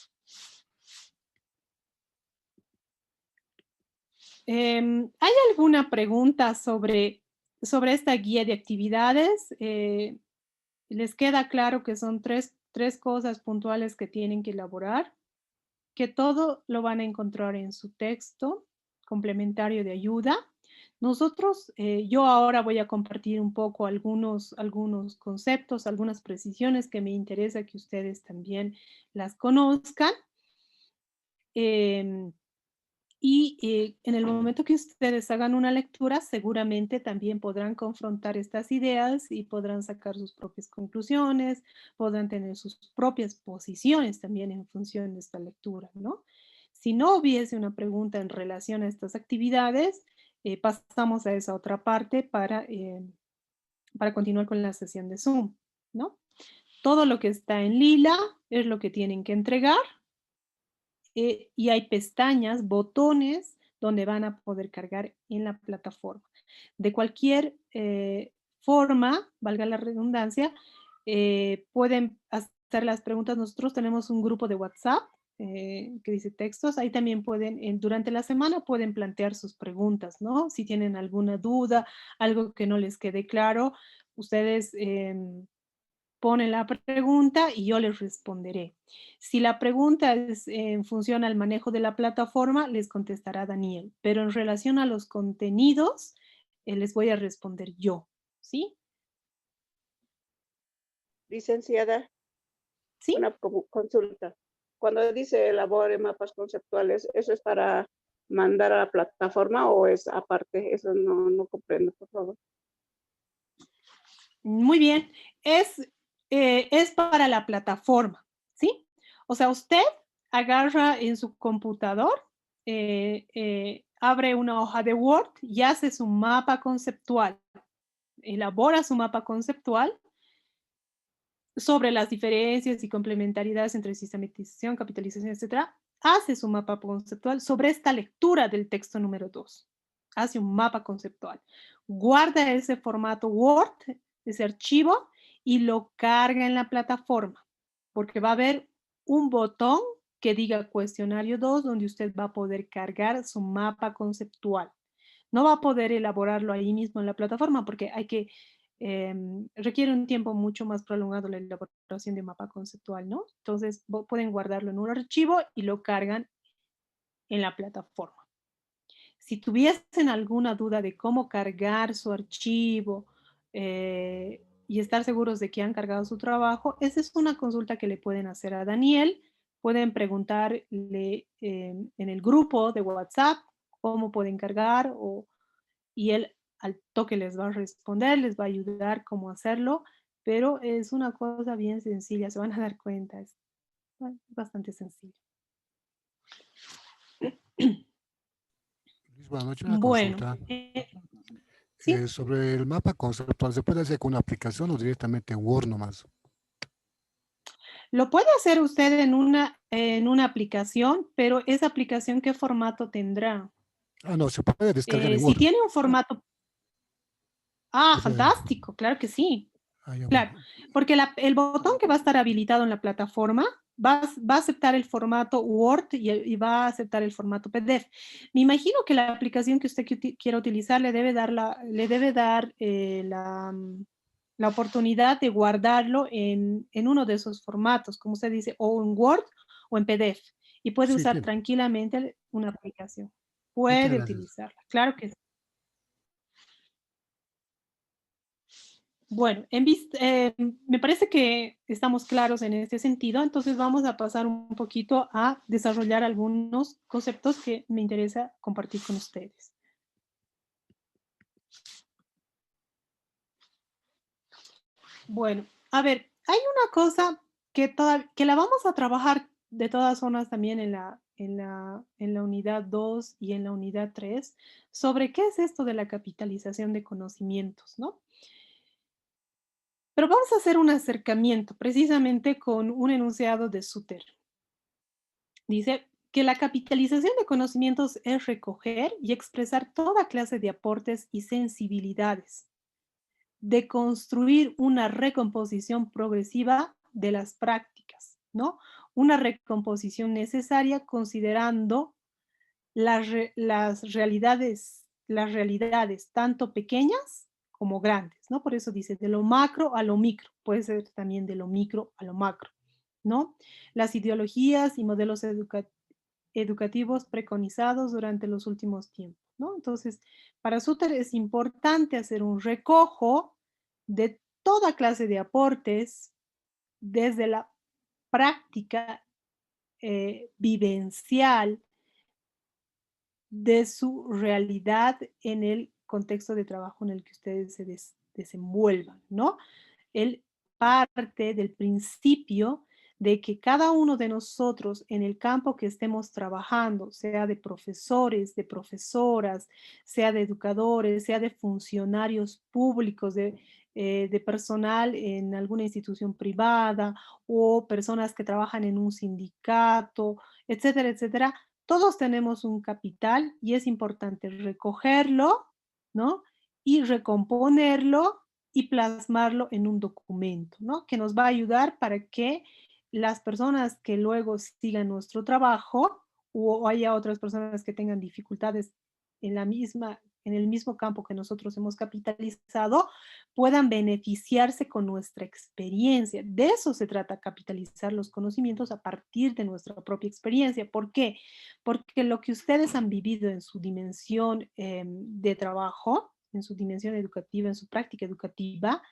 ¿Hay alguna pregunta sobre esta guía de actividades? ¿Les queda claro que son tres cosas puntuales que tienen que elaborar? Que todo lo van a encontrar en su texto complementario de ayuda. Nosotros, yo ahora voy a compartir un poco algunos conceptos, algunas precisiones que me interesa que ustedes también las conozcan. Em, y en el momento que ustedes hagan una lectura, seguramente también podrán confrontar estas ideas y podrán sacar sus propias conclusiones, podrán tener sus propias posiciones también en función de esta lectura, ¿no? Si no hubiese una pregunta en relación a estas actividades, pasamos a esa otra parte para continuar con la sesión de Zoom, ¿no? Todo lo que está en lila es lo que tienen que entregar y hay pestañas, botones donde van a poder cargar en la plataforma. De cualquier forma, valga la redundancia, pueden hacer las preguntas. Nosotros tenemos un grupo de WhatsApp que dice textos. Ahí también pueden, durante la semana pueden plantear sus preguntas, ¿no? Si tienen alguna duda, algo que no les quede claro, ustedes ponen la pregunta y yo les responderé. Si la pregunta es en función al manejo de la plataforma, les contestará Daniel, pero en relación a los contenidos, les voy a responder yo, ¿sí?
Licenciada,
¿Sí?
una consulta. Cuando dice elabore mapas conceptuales, ¿eso es para mandar a la plataforma o es aparte? Eso no comprendo, por favor.
Muy bien. Es para la plataforma, ¿sí? O sea, usted agarra en su computador, abre una hoja de Word y hace su mapa conceptual. Elabora su mapa conceptual sobre las diferencias y complementariedades entre sistematización, capitalización, etcétera. Hace su mapa conceptual sobre esta lectura del texto número 2. Hace un mapa conceptual. Guarda ese formato Word, ese archivo, y lo carga en la plataforma, porque va a haber un botón que diga cuestionario 2, donde usted va a poder cargar su mapa conceptual. No va a poder elaborarlo ahí mismo en la plataforma, porque hay que requiere un tiempo mucho más prolongado la elaboración de mapa conceptual, ¿no? Entonces pueden guardarlo en un archivo y lo cargan en la plataforma. Si tuviesen alguna duda de cómo cargar su archivo y estar seguros de que han cargado su trabajo, esa es una consulta que le pueden hacer a Daniel. Pueden preguntarle en el grupo de WhatsApp cómo pueden cargar y él al toque les va a responder, les va a ayudar cómo hacerlo, pero es una cosa bien sencilla, se van a dar cuenta, es bastante sencillo.
Luis, buenas noches, una
Bueno,
consulta.
sí,
Sobre el mapa conceptual, ¿se puede hacer con una aplicación o directamente en Word nomás?
lo puede hacer usted en una aplicación, pero esa aplicación, ¿qué formato tendrá?
Ah, no, se puede descargar en
Si
Word.
tiene un formato,
O sea,
fantástico, claro que sí.
ya,
Claro,
bueno.
porque el botón que va a estar habilitado en la plataforma va a aceptar el formato Word y va a aceptar el formato PDF. Me imagino que la aplicación que usted quiera utilizar le debe dar la oportunidad de guardarlo en uno de esos formatos, como usted dice, o en Word o en PDF. Y puede
Sí,
usar
tiene.
tranquilamente una aplicación.
Muchas
Puede
gracias.
utilizarla, claro que sí. Bueno, me parece que estamos claros en este sentido, entonces vamos a pasar un poquito a desarrollar algunos conceptos que me interesa compartir con ustedes. Bueno, a ver, hay una cosa que la vamos a trabajar de todas formas también en la unidad 2 y en la unidad 3 sobre qué es esto de la capitalización de conocimientos, ¿no? Pero vamos a hacer un acercamiento precisamente con un enunciado de Suter. Dice que la capitalización de conocimientos es recoger y expresar toda clase de aportes y sensibilidades, de construir una recomposición progresiva de las prácticas, ¿no? Una recomposición necesaria considerando las realidades tanto pequeñas como grandes, ¿no? Por eso dice de lo macro a lo micro, puede ser también de lo micro a lo macro, ¿no? Las ideologías y modelos educativos preconizados durante los últimos tiempos, ¿no? Entonces, para Suter es importante hacer un recojo de toda clase de aportes desde la práctica vivencial de su realidad en el contexto de trabajo en el que ustedes se desenvuelvan, ¿no? Él parte del principio de que cada uno de nosotros en el campo que estemos trabajando, sea de profesores, de profesoras, sea de educadores, sea de funcionarios públicos, de personal en alguna institución privada o personas que trabajan en un sindicato, etcétera, etcétera, todos tenemos un capital y es importante recogerlo, ¿no? Y recomponerlo y plasmarlo en un documento, ¿no? Que nos va a ayudar para que las personas que luego sigan nuestro trabajo o haya otras personas que tengan dificultades en el mismo campo que nosotros hemos capitalizado, puedan beneficiarse con nuestra experiencia. De eso se trata, capitalizar los conocimientos a partir de nuestra propia experiencia. ¿Por qué? Porque lo que ustedes han vivido en su dimensión de trabajo, en su dimensión educativa, en su práctica educativa,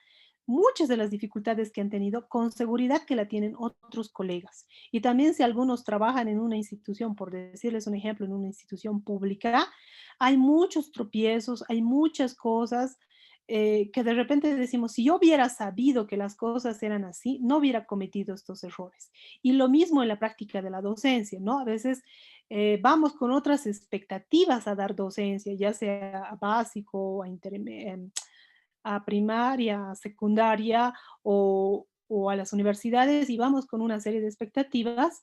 muchas de las dificultades que han tenido, con seguridad que la tienen otros colegas. Y también si algunos trabajan en una institución, por decirles un ejemplo, en una institución pública, hay muchos tropiezos, hay muchas cosas que de repente decimos, si yo hubiera sabido que las cosas eran así, no hubiera cometido estos errores. Y lo mismo en la práctica de la docencia, ¿no? A veces vamos con otras expectativas a dar docencia, ya sea a básico, a primaria, a secundaria o a las universidades y vamos con una serie de expectativas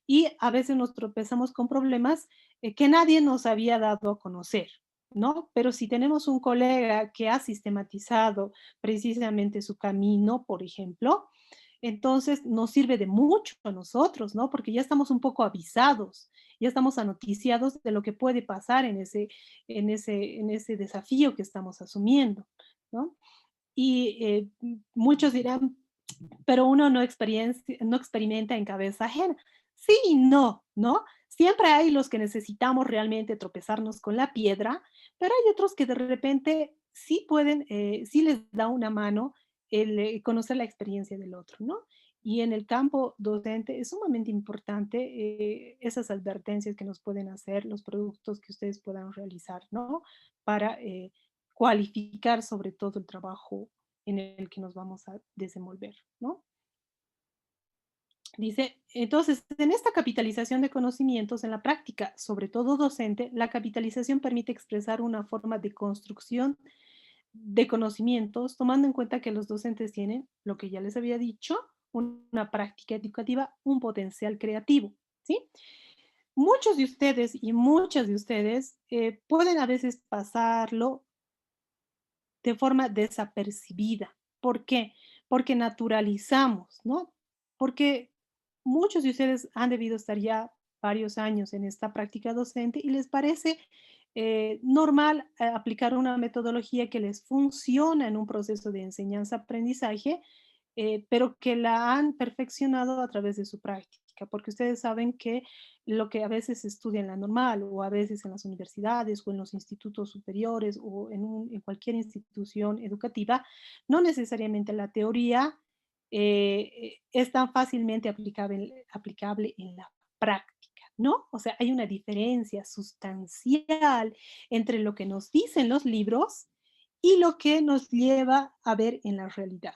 y a veces nos tropezamos con problemas que nadie nos había dado a conocer, ¿no? Pero si tenemos un colega que ha sistematizado precisamente su camino, por ejemplo, entonces nos sirve de mucho a nosotros, ¿no? Porque ya estamos un poco avisados, ya estamos anoticiados de lo que puede pasar en ese desafío que estamos asumiendo, ¿no? Y muchos dirán, pero uno no experimenta en cabeza ajena. Sí y no, ¿no? Siempre hay los que necesitamos realmente tropezarnos con la piedra, pero hay otros que de repente sí pueden, sí les da una mano el conocer la experiencia del otro, ¿no? Y en el campo docente es sumamente importante esas advertencias que nos pueden hacer, los productos que ustedes puedan realizar, ¿no? Para cualificar sobre todo el trabajo en el que nos vamos a desenvolver, ¿no? Dice, entonces, en esta capitalización de conocimientos en la práctica, sobre todo docente, la capitalización permite expresar una forma de construcción de conocimientos, tomando en cuenta que los docentes tienen, lo que ya les había dicho, una práctica educativa, un potencial creativo, ¿sí? Muchos de ustedes y muchas de ustedes pueden a veces pasarlo de forma desapercibida. ¿Por qué? Porque naturalizamos, ¿no? Porque muchos de ustedes han debido estar ya varios años en esta práctica docente y les parece normal aplicar una metodología que les funciona en un proceso de enseñanza-aprendizaje, pero que la han perfeccionado a través de su práctica, porque ustedes saben que lo que a veces se estudia en la normal o a veces en las universidades o en los institutos superiores o en cualquier institución educativa, no necesariamente la teoría es tan fácilmente aplicable en la práctica, ¿no? O sea, hay una diferencia sustancial entre lo que nos dicen los libros y lo que nos lleva a ver en la realidad,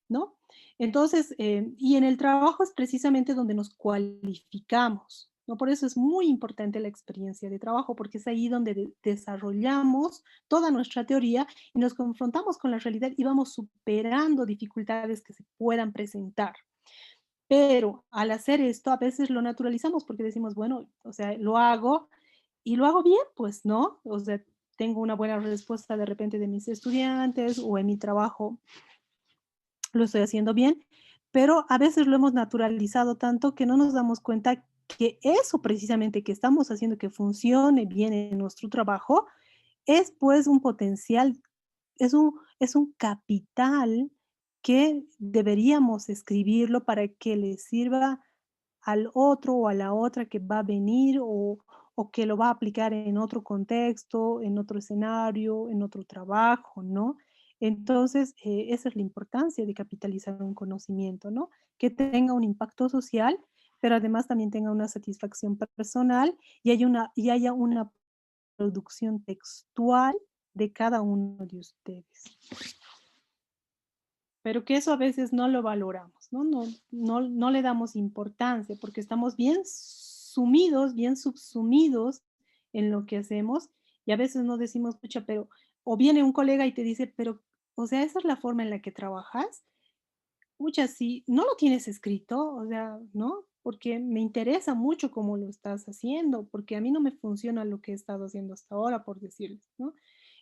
¿no? Entonces, y en el trabajo es precisamente donde nos cualificamos, ¿no? Por eso es muy importante la experiencia de trabajo, porque es ahí donde desarrollamos toda nuestra teoría y nos confrontamos con la realidad y vamos superando dificultades que se puedan presentar. Pero al hacer esto, a veces lo naturalizamos porque decimos, bueno, o sea, lo hago y lo hago bien, pues, ¿no? O sea, tengo una buena respuesta de repente de mis estudiantes o en mi trabajo lo estoy haciendo bien, pero a veces lo hemos naturalizado tanto que no nos damos cuenta que eso precisamente que estamos haciendo que funcione bien en nuestro trabajo es pues un potencial, es un capital que deberíamos escribirlo para que le sirva al otro o a la otra que va a venir o que lo va a aplicar en otro contexto, en otro escenario, en otro trabajo, ¿no? Entonces, esa es la importancia de capitalizar un conocimiento, ¿no? Que tenga un impacto social, pero además también tenga una satisfacción personal y haya una producción textual de cada uno de ustedes. Pero que eso a veces no lo valoramos, ¿no? No le damos importancia porque estamos bien sumidos, bien subsumidos en lo que hacemos y a veces no decimos, pucha, pero, o viene un colega y te dice, pero, o sea, esa es la forma en la que trabajas. Pucha, si no lo tienes escrito, o sea, ¿no? Porque me interesa mucho cómo lo estás haciendo, porque a mí no me funciona lo que he estado haciendo hasta ahora, por decirles, ¿no?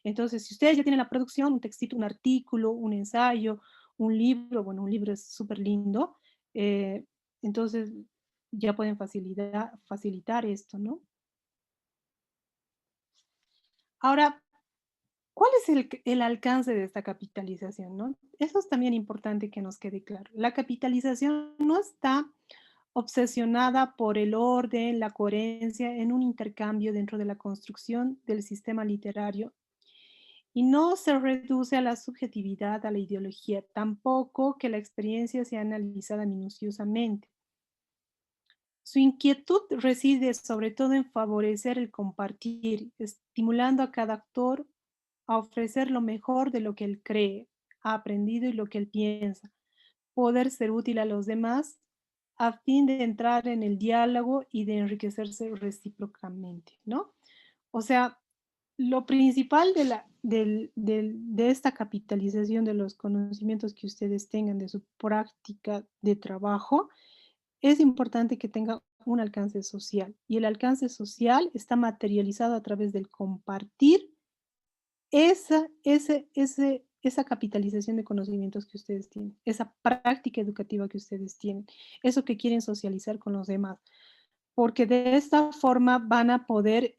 Entonces, si ustedes ya tienen la producción, un textito, un artículo, un ensayo, un libro, bueno, un libro es súper lindo, eh, entonces ya pueden facilitar esto, ¿no? Ahora, ¿cuál es el alcance de esta capitalización, no? Eso es también importante que nos quede claro. La capitalización no está obsesionada por el orden, la coherencia en un intercambio dentro de la construcción del sistema literario y no se reduce a la subjetividad, a la ideología, tampoco que la experiencia sea analizada minuciosamente. Su inquietud reside sobre todo en favorecer el compartir, estimulando a cada actor a ofrecer lo mejor de lo que él cree, ha aprendido y lo que él piensa, poder ser útil a los demás a fin de entrar en el diálogo y de enriquecerse recíprocamente, ¿no? O sea, lo principal de esta capitalización de los conocimientos que ustedes tengan de su práctica de trabajo, es importante que tenga un alcance social. Y el alcance social está materializado a través del compartir esa capitalización de conocimientos que ustedes tienen, esa práctica educativa que ustedes tienen, eso que quieren socializar con los demás, porque de esta forma van a poder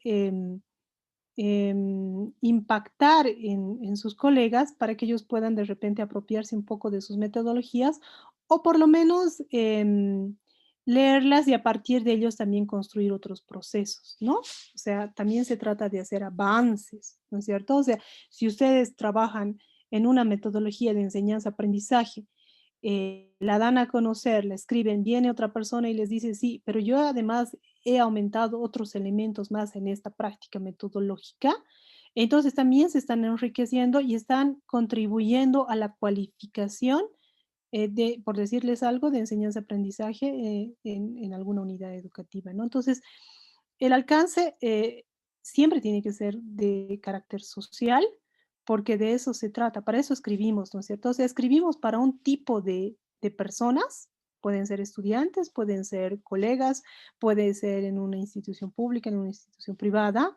impactar en sus colegas para que ellos puedan de repente apropiarse un poco de sus metodologías o por lo menos leerlas y a partir de ellos también construir otros procesos, ¿no? O sea, también se trata de hacer avances, ¿no es cierto? O sea, si ustedes trabajan en una metodología de enseñanza-aprendizaje, la dan a conocer, la escriben, viene otra persona y les dice, sí, pero yo además he aumentado otros elementos más en esta práctica metodológica, entonces también se están enriqueciendo y están contribuyendo a la cualificación de, por decirles algo, de enseñanza-aprendizaje en alguna unidad educativa, ¿no? Entonces, el alcance siempre tiene que ser de carácter social, porque de eso se trata, para eso escribimos, ¿no es cierto? O sea, escribimos para un tipo de personas, pueden ser estudiantes, pueden ser colegas, puede ser en una institución pública, en una institución privada,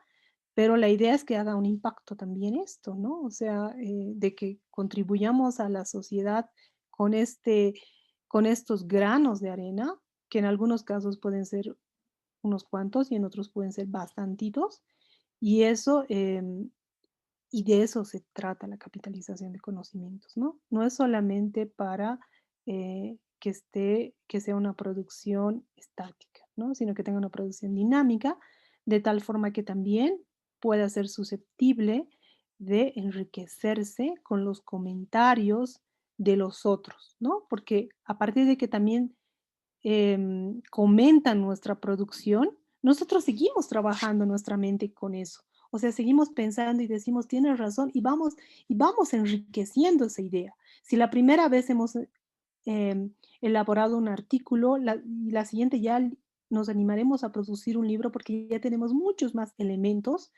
pero la idea es que haga un impacto también esto, ¿no? O sea, de que contribuyamos a la sociedad con, con estos granos de arena, que en algunos casos pueden ser unos cuantos y en otros pueden ser bastantitos, y eso, y de eso se trata la capitalización de conocimientos, ¿no? No es solamente para que sea una producción estática, ¿no? Sino que tenga una producción dinámica, de tal forma que también pueda ser susceptible de enriquecerse con los comentarios de los otros, ¿no? Porque a partir de que también comentan nuestra producción, nosotros seguimos trabajando nuestra mente con eso. O sea, seguimos pensando y decimos, tienes razón, y vamos enriqueciendo esa idea. Si la primera vez hemos elaborado un artículo, y la siguiente ya nos animaremos a producir un libro porque ya tenemos muchos más elementos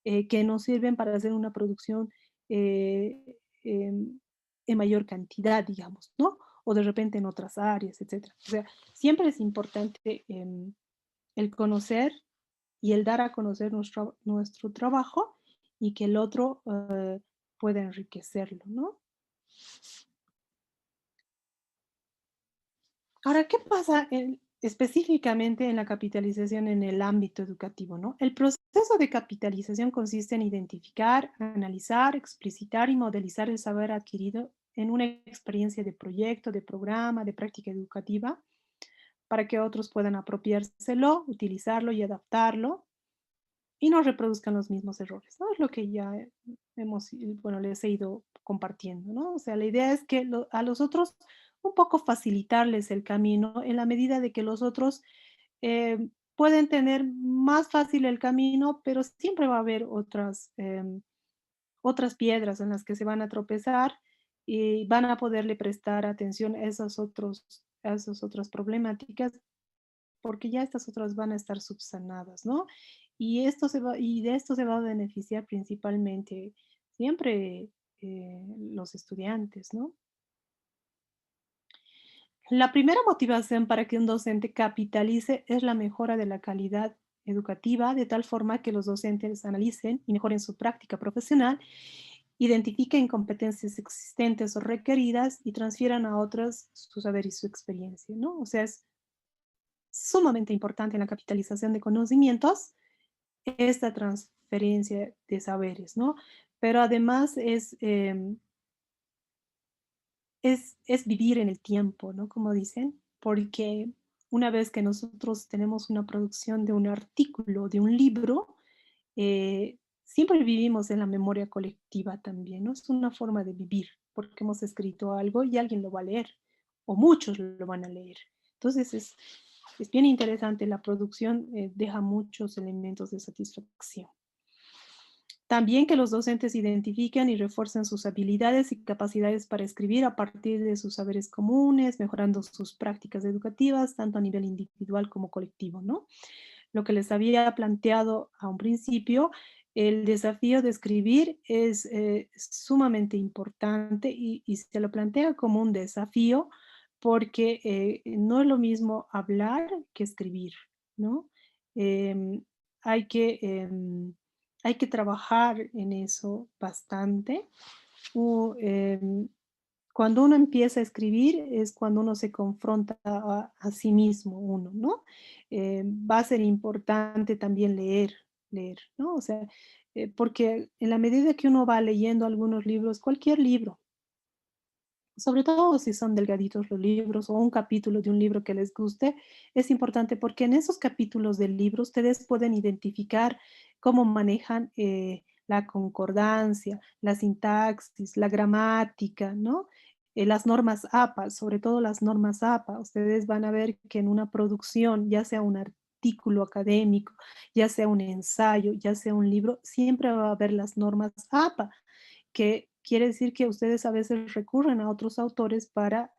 que nos sirven para hacer una producción eh, em, en mayor cantidad, digamos, ¿no? O de repente en otras áreas, etcétera. O sea, siempre es importante el conocer y el dar a conocer nuestro trabajo y que el otro pueda enriquecerlo, ¿no? Ahora, ¿qué pasa específicamente en la capitalización en el ámbito educativo, ¿no? El proceso de capitalización consiste en identificar, analizar, explicitar y modelizar el saber adquirido en una experiencia de proyecto, de programa, de práctica educativa, para que otros puedan apropiárselo, utilizarlo y adaptarlo y no reproduzcan los mismos errores, ¿no? Es lo que ya bueno, les he ido compartiendo, ¿no? O sea, la idea es que a los otros un poco facilitarles el camino en la medida de que los otros pueden tener más fácil el camino, pero siempre va a haber otras piedras en las que se van a tropezar y van a poderle prestar atención a esas otras problemáticas porque ya estas otras van a estar subsanadas, ¿no? Y de esto se va a beneficiar principalmente siempre los estudiantes, ¿no? La primera motivación para que un docente capitalice es la mejora de la calidad educativa, de tal forma que los docentes analicen y mejoren su práctica profesional, identifiquen competencias existentes o requeridas y transfieran a otras su saber y su experiencia, ¿no? O sea, es sumamente importante en la capitalización de conocimientos esta transferencia de saberes, ¿no? Pero además es vivir en el tiempo, ¿no? Como dicen, porque una vez que nosotros tenemos una producción de un artículo, de un libro, siempre vivimos en la memoria colectiva también, ¿no? Es una forma de vivir, porque hemos escrito algo y alguien lo va a leer, o muchos lo van a leer. Entonces es bien interesante, la producción deja muchos elementos de satisfacción. También que los docentes identifiquen y refuercen sus habilidades y capacidades para escribir a partir de sus saberes comunes, mejorando sus prácticas educativas, tanto a nivel individual como colectivo, ¿no? Lo que les había planteado a un principio, el desafío de escribir es sumamente importante y se lo plantea como un desafío porque no es lo mismo hablar que escribir, ¿no? Em, hay que... hay que trabajar en eso bastante. Cuando uno empieza a escribir es cuando uno se confronta a sí mismo, uno, ¿no? Va a ser importante también leer, ¿no? O sea, porque en la medida que uno va leyendo algunos libros, cualquier libro, sobre todo si son delgaditos los libros o un capítulo de un libro que les guste, es importante porque en esos capítulos del libro ustedes pueden identificar cómo manejan la concordancia, la sintaxis, la gramática, ¿no? Las normas APA, sobre todo las normas APA. Ustedes van a ver que en una producción, ya sea un artículo académico, ya sea un ensayo, ya sea un libro, siempre va a haber las normas APA que quiere decir que ustedes a veces recurren a otros autores para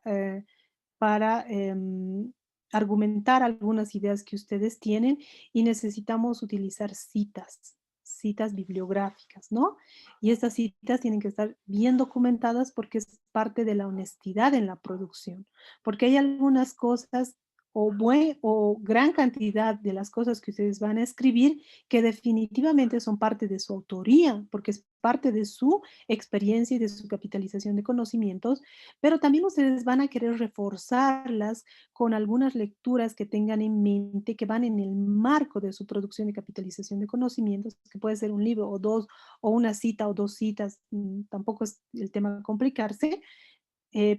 argumentar algunas ideas que ustedes tienen y necesitamos utilizar citas bibliográficas, ¿no? Y estas citas tienen que estar bien documentadas porque es parte de la honestidad en la producción, porque hay algunas cosas o gran cantidad de las cosas que ustedes van a escribir que definitivamente son parte de su autoría, porque es parte de su experiencia y de su capitalización de conocimientos, pero también ustedes van a querer reforzarlas con algunas lecturas que tengan en mente que van en el marco de su producción y capitalización de conocimientos, que puede ser un libro o dos, o una cita o dos citas, tampoco es el tema de complicarse,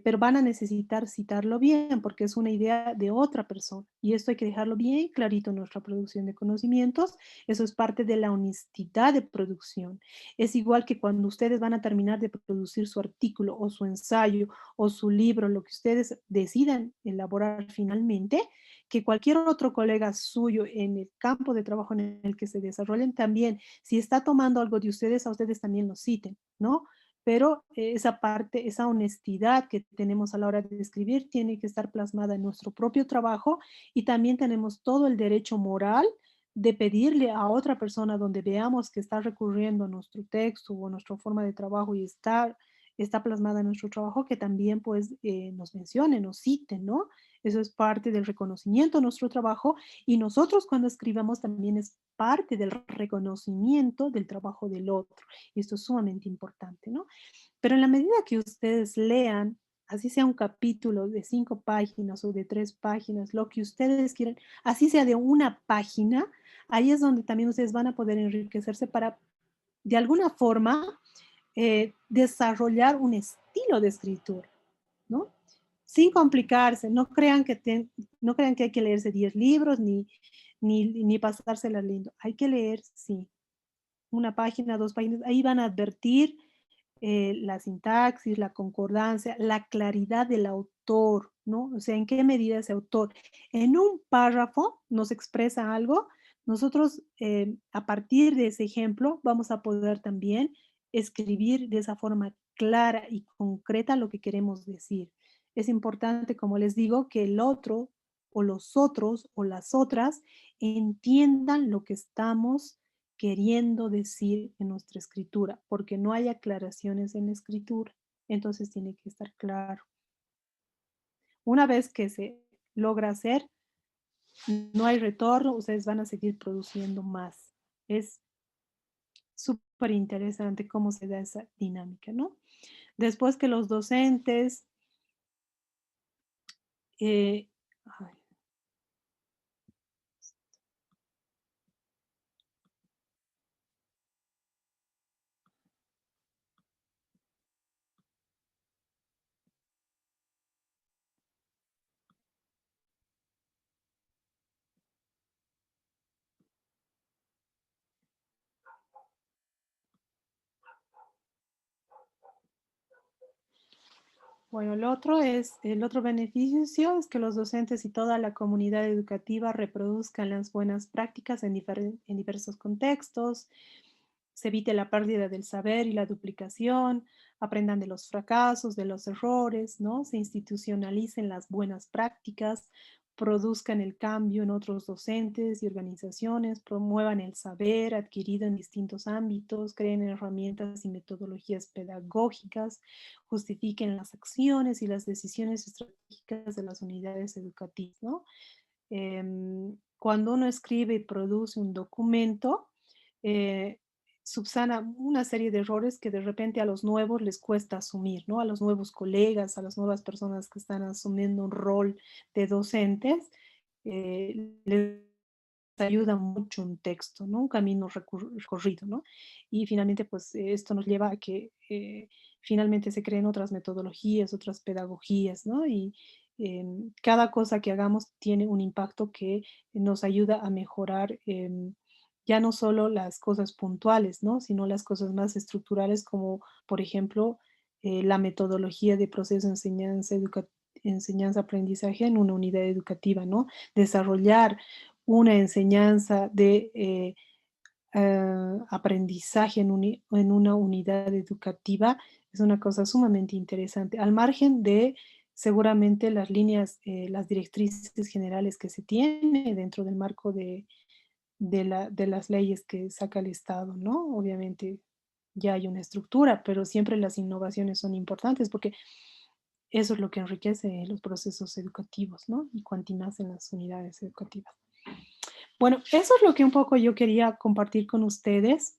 pero van a necesitar citarlo bien porque es una idea de otra persona y esto hay que dejarlo bien clarito en nuestra producción de conocimientos. Eso es parte de la honestidad de producción. Es igual que cuando ustedes van a terminar de producir su artículo o su ensayo o su libro, lo que ustedes decidan elaborar finalmente, que cualquier otro colega suyo en el campo de trabajo en el que se desarrollen también, si está tomando algo de ustedes, a ustedes también lo citen, ¿no? Pero esa parte, esa honestidad que tenemos a la hora de escribir tiene que estar plasmada en nuestro propio trabajo y también tenemos todo el derecho moral de pedirle a otra persona donde veamos que está recurriendo a nuestro texto o a nuestra forma de trabajo y está plasmada en nuestro trabajo, que también pues nos mencione, nos cite, ¿no? Eso es parte del reconocimiento de nuestro trabajo y nosotros cuando escribamos también es parte del reconocimiento del trabajo del otro. Y esto es sumamente importante, ¿no? Pero en la medida que ustedes lean, así sea un capítulo de 5 páginas o de 3 páginas, lo que ustedes quieran, así sea de una página, ahí es donde también ustedes van a poder enriquecerse para, de alguna forma, desarrollar un estilo de escritura, ¿no? Sin complicarse, no crean que hay que leerse 10 libros ni pasársela lindo. Hay que leer, sí, una página, dos páginas, ahí van a advertir la sintaxis, la concordancia, la claridad del autor, ¿no? O sea, en qué medida ese autor en un párrafo nos expresa algo, nosotros a partir de ese ejemplo vamos a poder también escribir de esa forma clara y concreta lo que queremos decir. Es importante, como les digo, que el otro o los otros o las otras entiendan lo que estamos queriendo decir en nuestra escritura, porque no hay aclaraciones en la escritura, entonces tiene que estar claro. Una vez que se logra hacer, no hay retorno, ustedes van a seguir produciendo más. Es súper interesante cómo se da esa dinámica, ¿no? Después que los docentes, eh, ay, bueno, el otro beneficio es que los docentes y toda la comunidad educativa reproduzcan las buenas prácticas en diversos contextos. se evite la pérdida del saber y la duplicación, aprendan de los fracasos, de los errores, ¿no? Se institucionalicen las buenas prácticas, produzcan el cambio en otros docentes y organizaciones, promuevan el saber adquirido en distintos ámbitos, creen herramientas y metodologías pedagógicas, justifiquen las acciones y las decisiones estratégicas de las unidades educativas, ¿no? Cuando uno escribe y produce un documento, subsana una serie de errores que de repente a los nuevos les cuesta asumir, ¿no? A los nuevos colegas, a las nuevas personas que están asumiendo un rol de docentes, les ayuda mucho un texto, ¿no? Un camino recorrido, ¿no? Y finalmente, pues esto nos lleva a que finalmente se creen otras metodologías, otras pedagogías, ¿no? Y cada cosa que hagamos tiene un impacto que nos ayuda a mejorar ya no solo las cosas puntuales, ¿no? Sino las cosas más estructurales como, por ejemplo, la metodología de proceso de enseñanza-aprendizaje en una unidad educativa, ¿no? Desarrollar una enseñanza de aprendizaje en una unidad educativa es una cosa sumamente interesante, al margen de seguramente las líneas, las directrices generales que se tiene dentro del marco de las leyes que saca el Estado, ¿no? Obviamente ya hay una estructura, pero siempre las innovaciones son importantes porque eso es lo que enriquece los procesos educativos, ¿no? Y cuanto más en las unidades educativas. Bueno, eso es lo que un poco yo quería compartir con ustedes.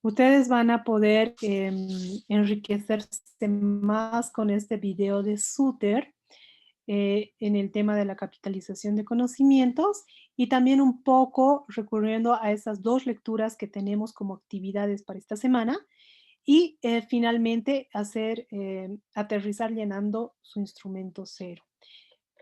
Ustedes van a poder enriquecerse más con este video de Suter en el tema de la capitalización de conocimientos y también un poco recurriendo a esas dos lecturas que tenemos como actividades para esta semana y finalmente aterrizar llenando su instrumento cero.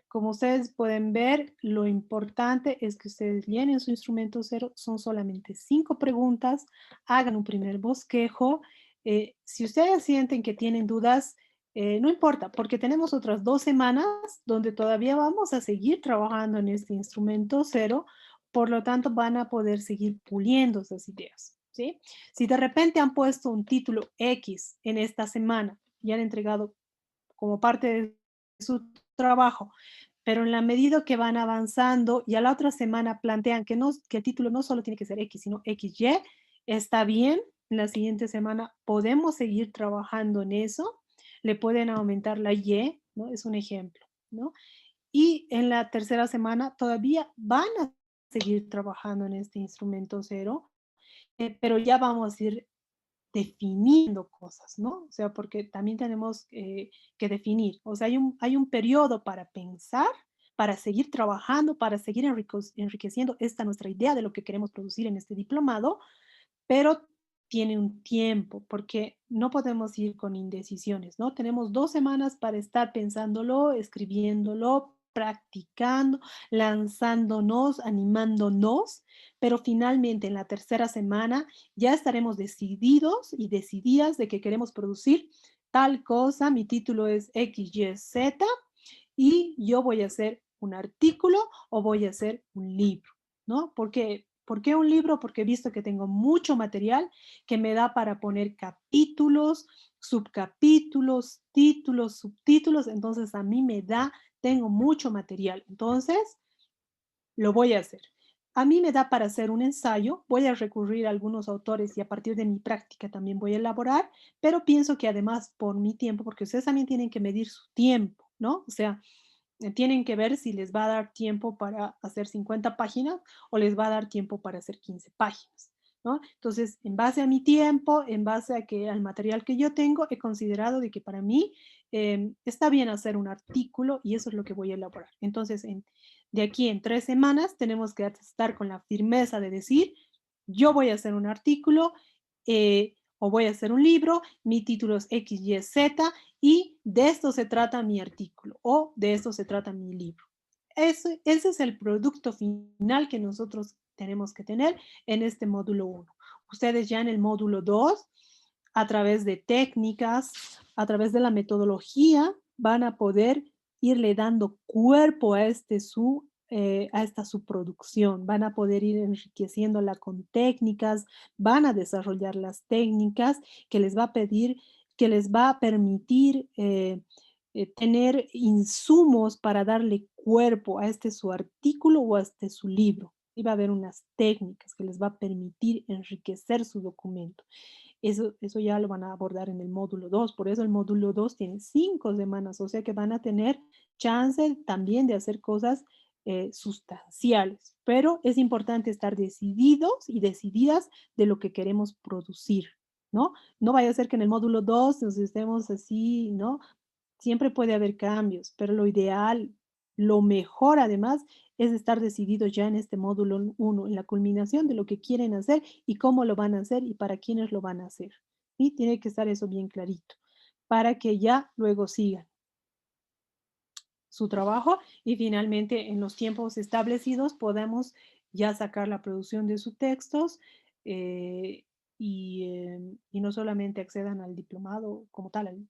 Como ustedes pueden ver, lo importante es que ustedes llenen su instrumento cero. Son solamente 5 preguntas. Hagan un primer bosquejo. Si ustedes sienten que tienen dudas, no importa, porque tenemos otras 2 semanas donde todavía vamos a seguir trabajando en este instrumento cero. Por lo tanto, van a poder seguir puliendo esas ideas, ¿sí? Si de repente han puesto un título X en esta semana y han entregado como parte de su trabajo, pero en la medida que van avanzando y a la otra semana plantean que el título no solo tiene que ser X, sino XY, está bien, en la siguiente semana podemos seguir trabajando en eso, le pueden aumentar la Y, ¿no? Es un ejemplo, ¿no? Y en la tercera semana todavía van a seguir trabajando en este instrumento cero, pero ya vamos a ir definiendo cosas, ¿no? O sea, porque también tenemos que definir, o sea, hay un periodo para pensar, para seguir trabajando, para seguir enriqueciendo esta nuestra idea de lo que queremos producir en este diplomado, pero tiene un tiempo, porque no podemos ir con indecisiones, ¿no? Tenemos 2 semanas para estar pensándolo, escribiéndolo, practicando, lanzándonos, animándonos, pero finalmente en la tercera semana ya estaremos decididos y decididas de que queremos producir tal cosa. Mi título es XYZ y yo voy a hacer un artículo o voy a hacer un libro, ¿no? ¿Por qué un libro? Porque he visto que tengo mucho material que me da para poner capítulos, subcapítulos, títulos, subtítulos, entonces a mí me da, tengo mucho material, entonces lo voy a hacer. A mí me da para hacer un ensayo, voy a recurrir a algunos autores y a partir de mi práctica también voy a elaborar, pero pienso que además por mi tiempo, porque ustedes también tienen que medir su tiempo, ¿no? O sea, tienen que ver si les va a dar tiempo para hacer 50 páginas o les va a dar tiempo para hacer 15 páginas, ¿no? Entonces, en base a mi tiempo, en base al material que yo tengo, he considerado de que para mí está bien hacer un artículo y eso es lo que voy a elaborar. Entonces, de aquí en 3 semanas tenemos que estar con la firmeza de decir, yo voy a hacer un artículo o voy a hacer un libro, mi título es XYZ y de esto se trata mi artículo o de esto se trata mi libro. Ese es el producto final que nosotros tenemos que tener en este módulo 1. Ustedes ya en el módulo 2, a través de técnicas, a través de la metodología, van a poder irle dando cuerpo a este su a esta subproducción, van a poder ir enriqueciéndola con técnicas, van a desarrollar las técnicas que les va a pedir, que les va a permitir tener insumos para darle cuerpo a este su artículo o a este su libro. Y va a haber unas técnicas que les va a permitir enriquecer su documento. Eso ya lo van a abordar en el módulo 2, por eso el módulo 2 tiene 5 semanas, o sea que van a tener chance también de hacer cosas sustanciales, pero es importante estar decididos y decididas de lo que queremos producir, ¿no? No vaya a ser que en el módulo 2 nos estemos así, ¿no? Siempre puede haber cambios, pero lo ideal, lo mejor además, es estar decididos ya en este módulo 1, en la culminación de lo que quieren hacer y cómo lo van a hacer y para quiénes lo van a hacer. Y tiene que estar eso bien clarito, para que ya luego sigan su trabajo y finalmente en los tiempos establecidos podamos ya sacar la producción de sus textos y no solamente accedan al diplomado como tal,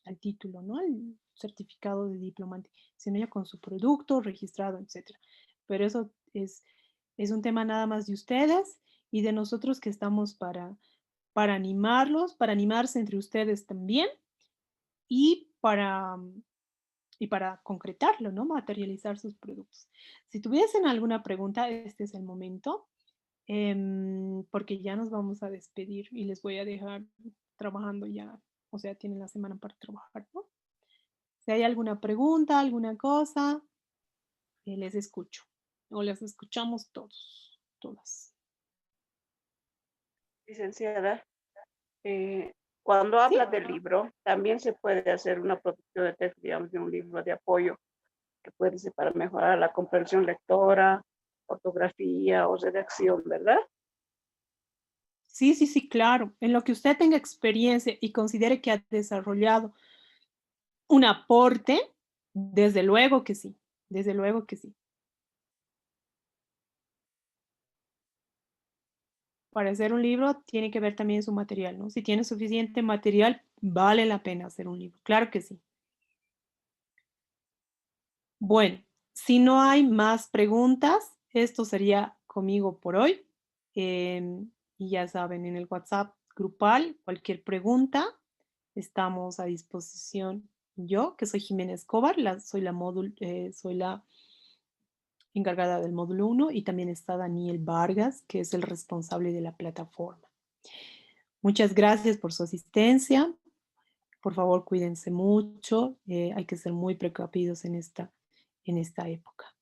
al título, ¿no? Al certificado de diplomante, sino ya con su producto registrado, etcétera. Pero eso es un tema nada más de ustedes y de nosotros que estamos para animarlos, para animarse entre ustedes también y para concretarlo, ¿no? Materializar sus productos. Si tuviesen alguna pregunta, este es el momento, porque ya nos vamos a despedir y les voy a dejar trabajando ya, o sea, tienen la semana para trabajar, ¿no? Si hay alguna pregunta, alguna cosa, les escucho o les escuchamos todos, todas.
Licenciada, cuando
¿Sí?
habla del libro, también se puede hacer una producción de texto, digamos, de un libro de apoyo, que puede ser para mejorar la comprensión lectora, ortografía o redacción, ¿verdad?
Sí, sí, sí, claro. En lo que usted tenga experiencia y considere que ha desarrollado un aporte, desde luego que sí, desde luego que sí. Para hacer un libro tiene que ver también su material, ¿no? Si tiene suficiente material, vale la pena hacer un libro. Claro que sí. Bueno, si no hay más preguntas, esto sería conmigo por hoy. Y ya saben, en el WhatsApp grupal, cualquier pregunta, estamos a disposición. Yo, que soy Jimena Escobar, soy la encargada del módulo 1 y también está Daniel Vargas, que es el responsable de la plataforma. Muchas gracias por su asistencia. Por favor, cuídense mucho. Hay que ser muy precavidos en esta época,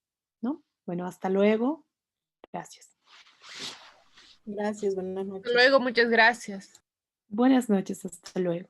¿no? Bueno, hasta luego. Gracias.
Gracias, buenas
Hasta
noches.
luego, muchas gracias.
Buenas noches, hasta luego.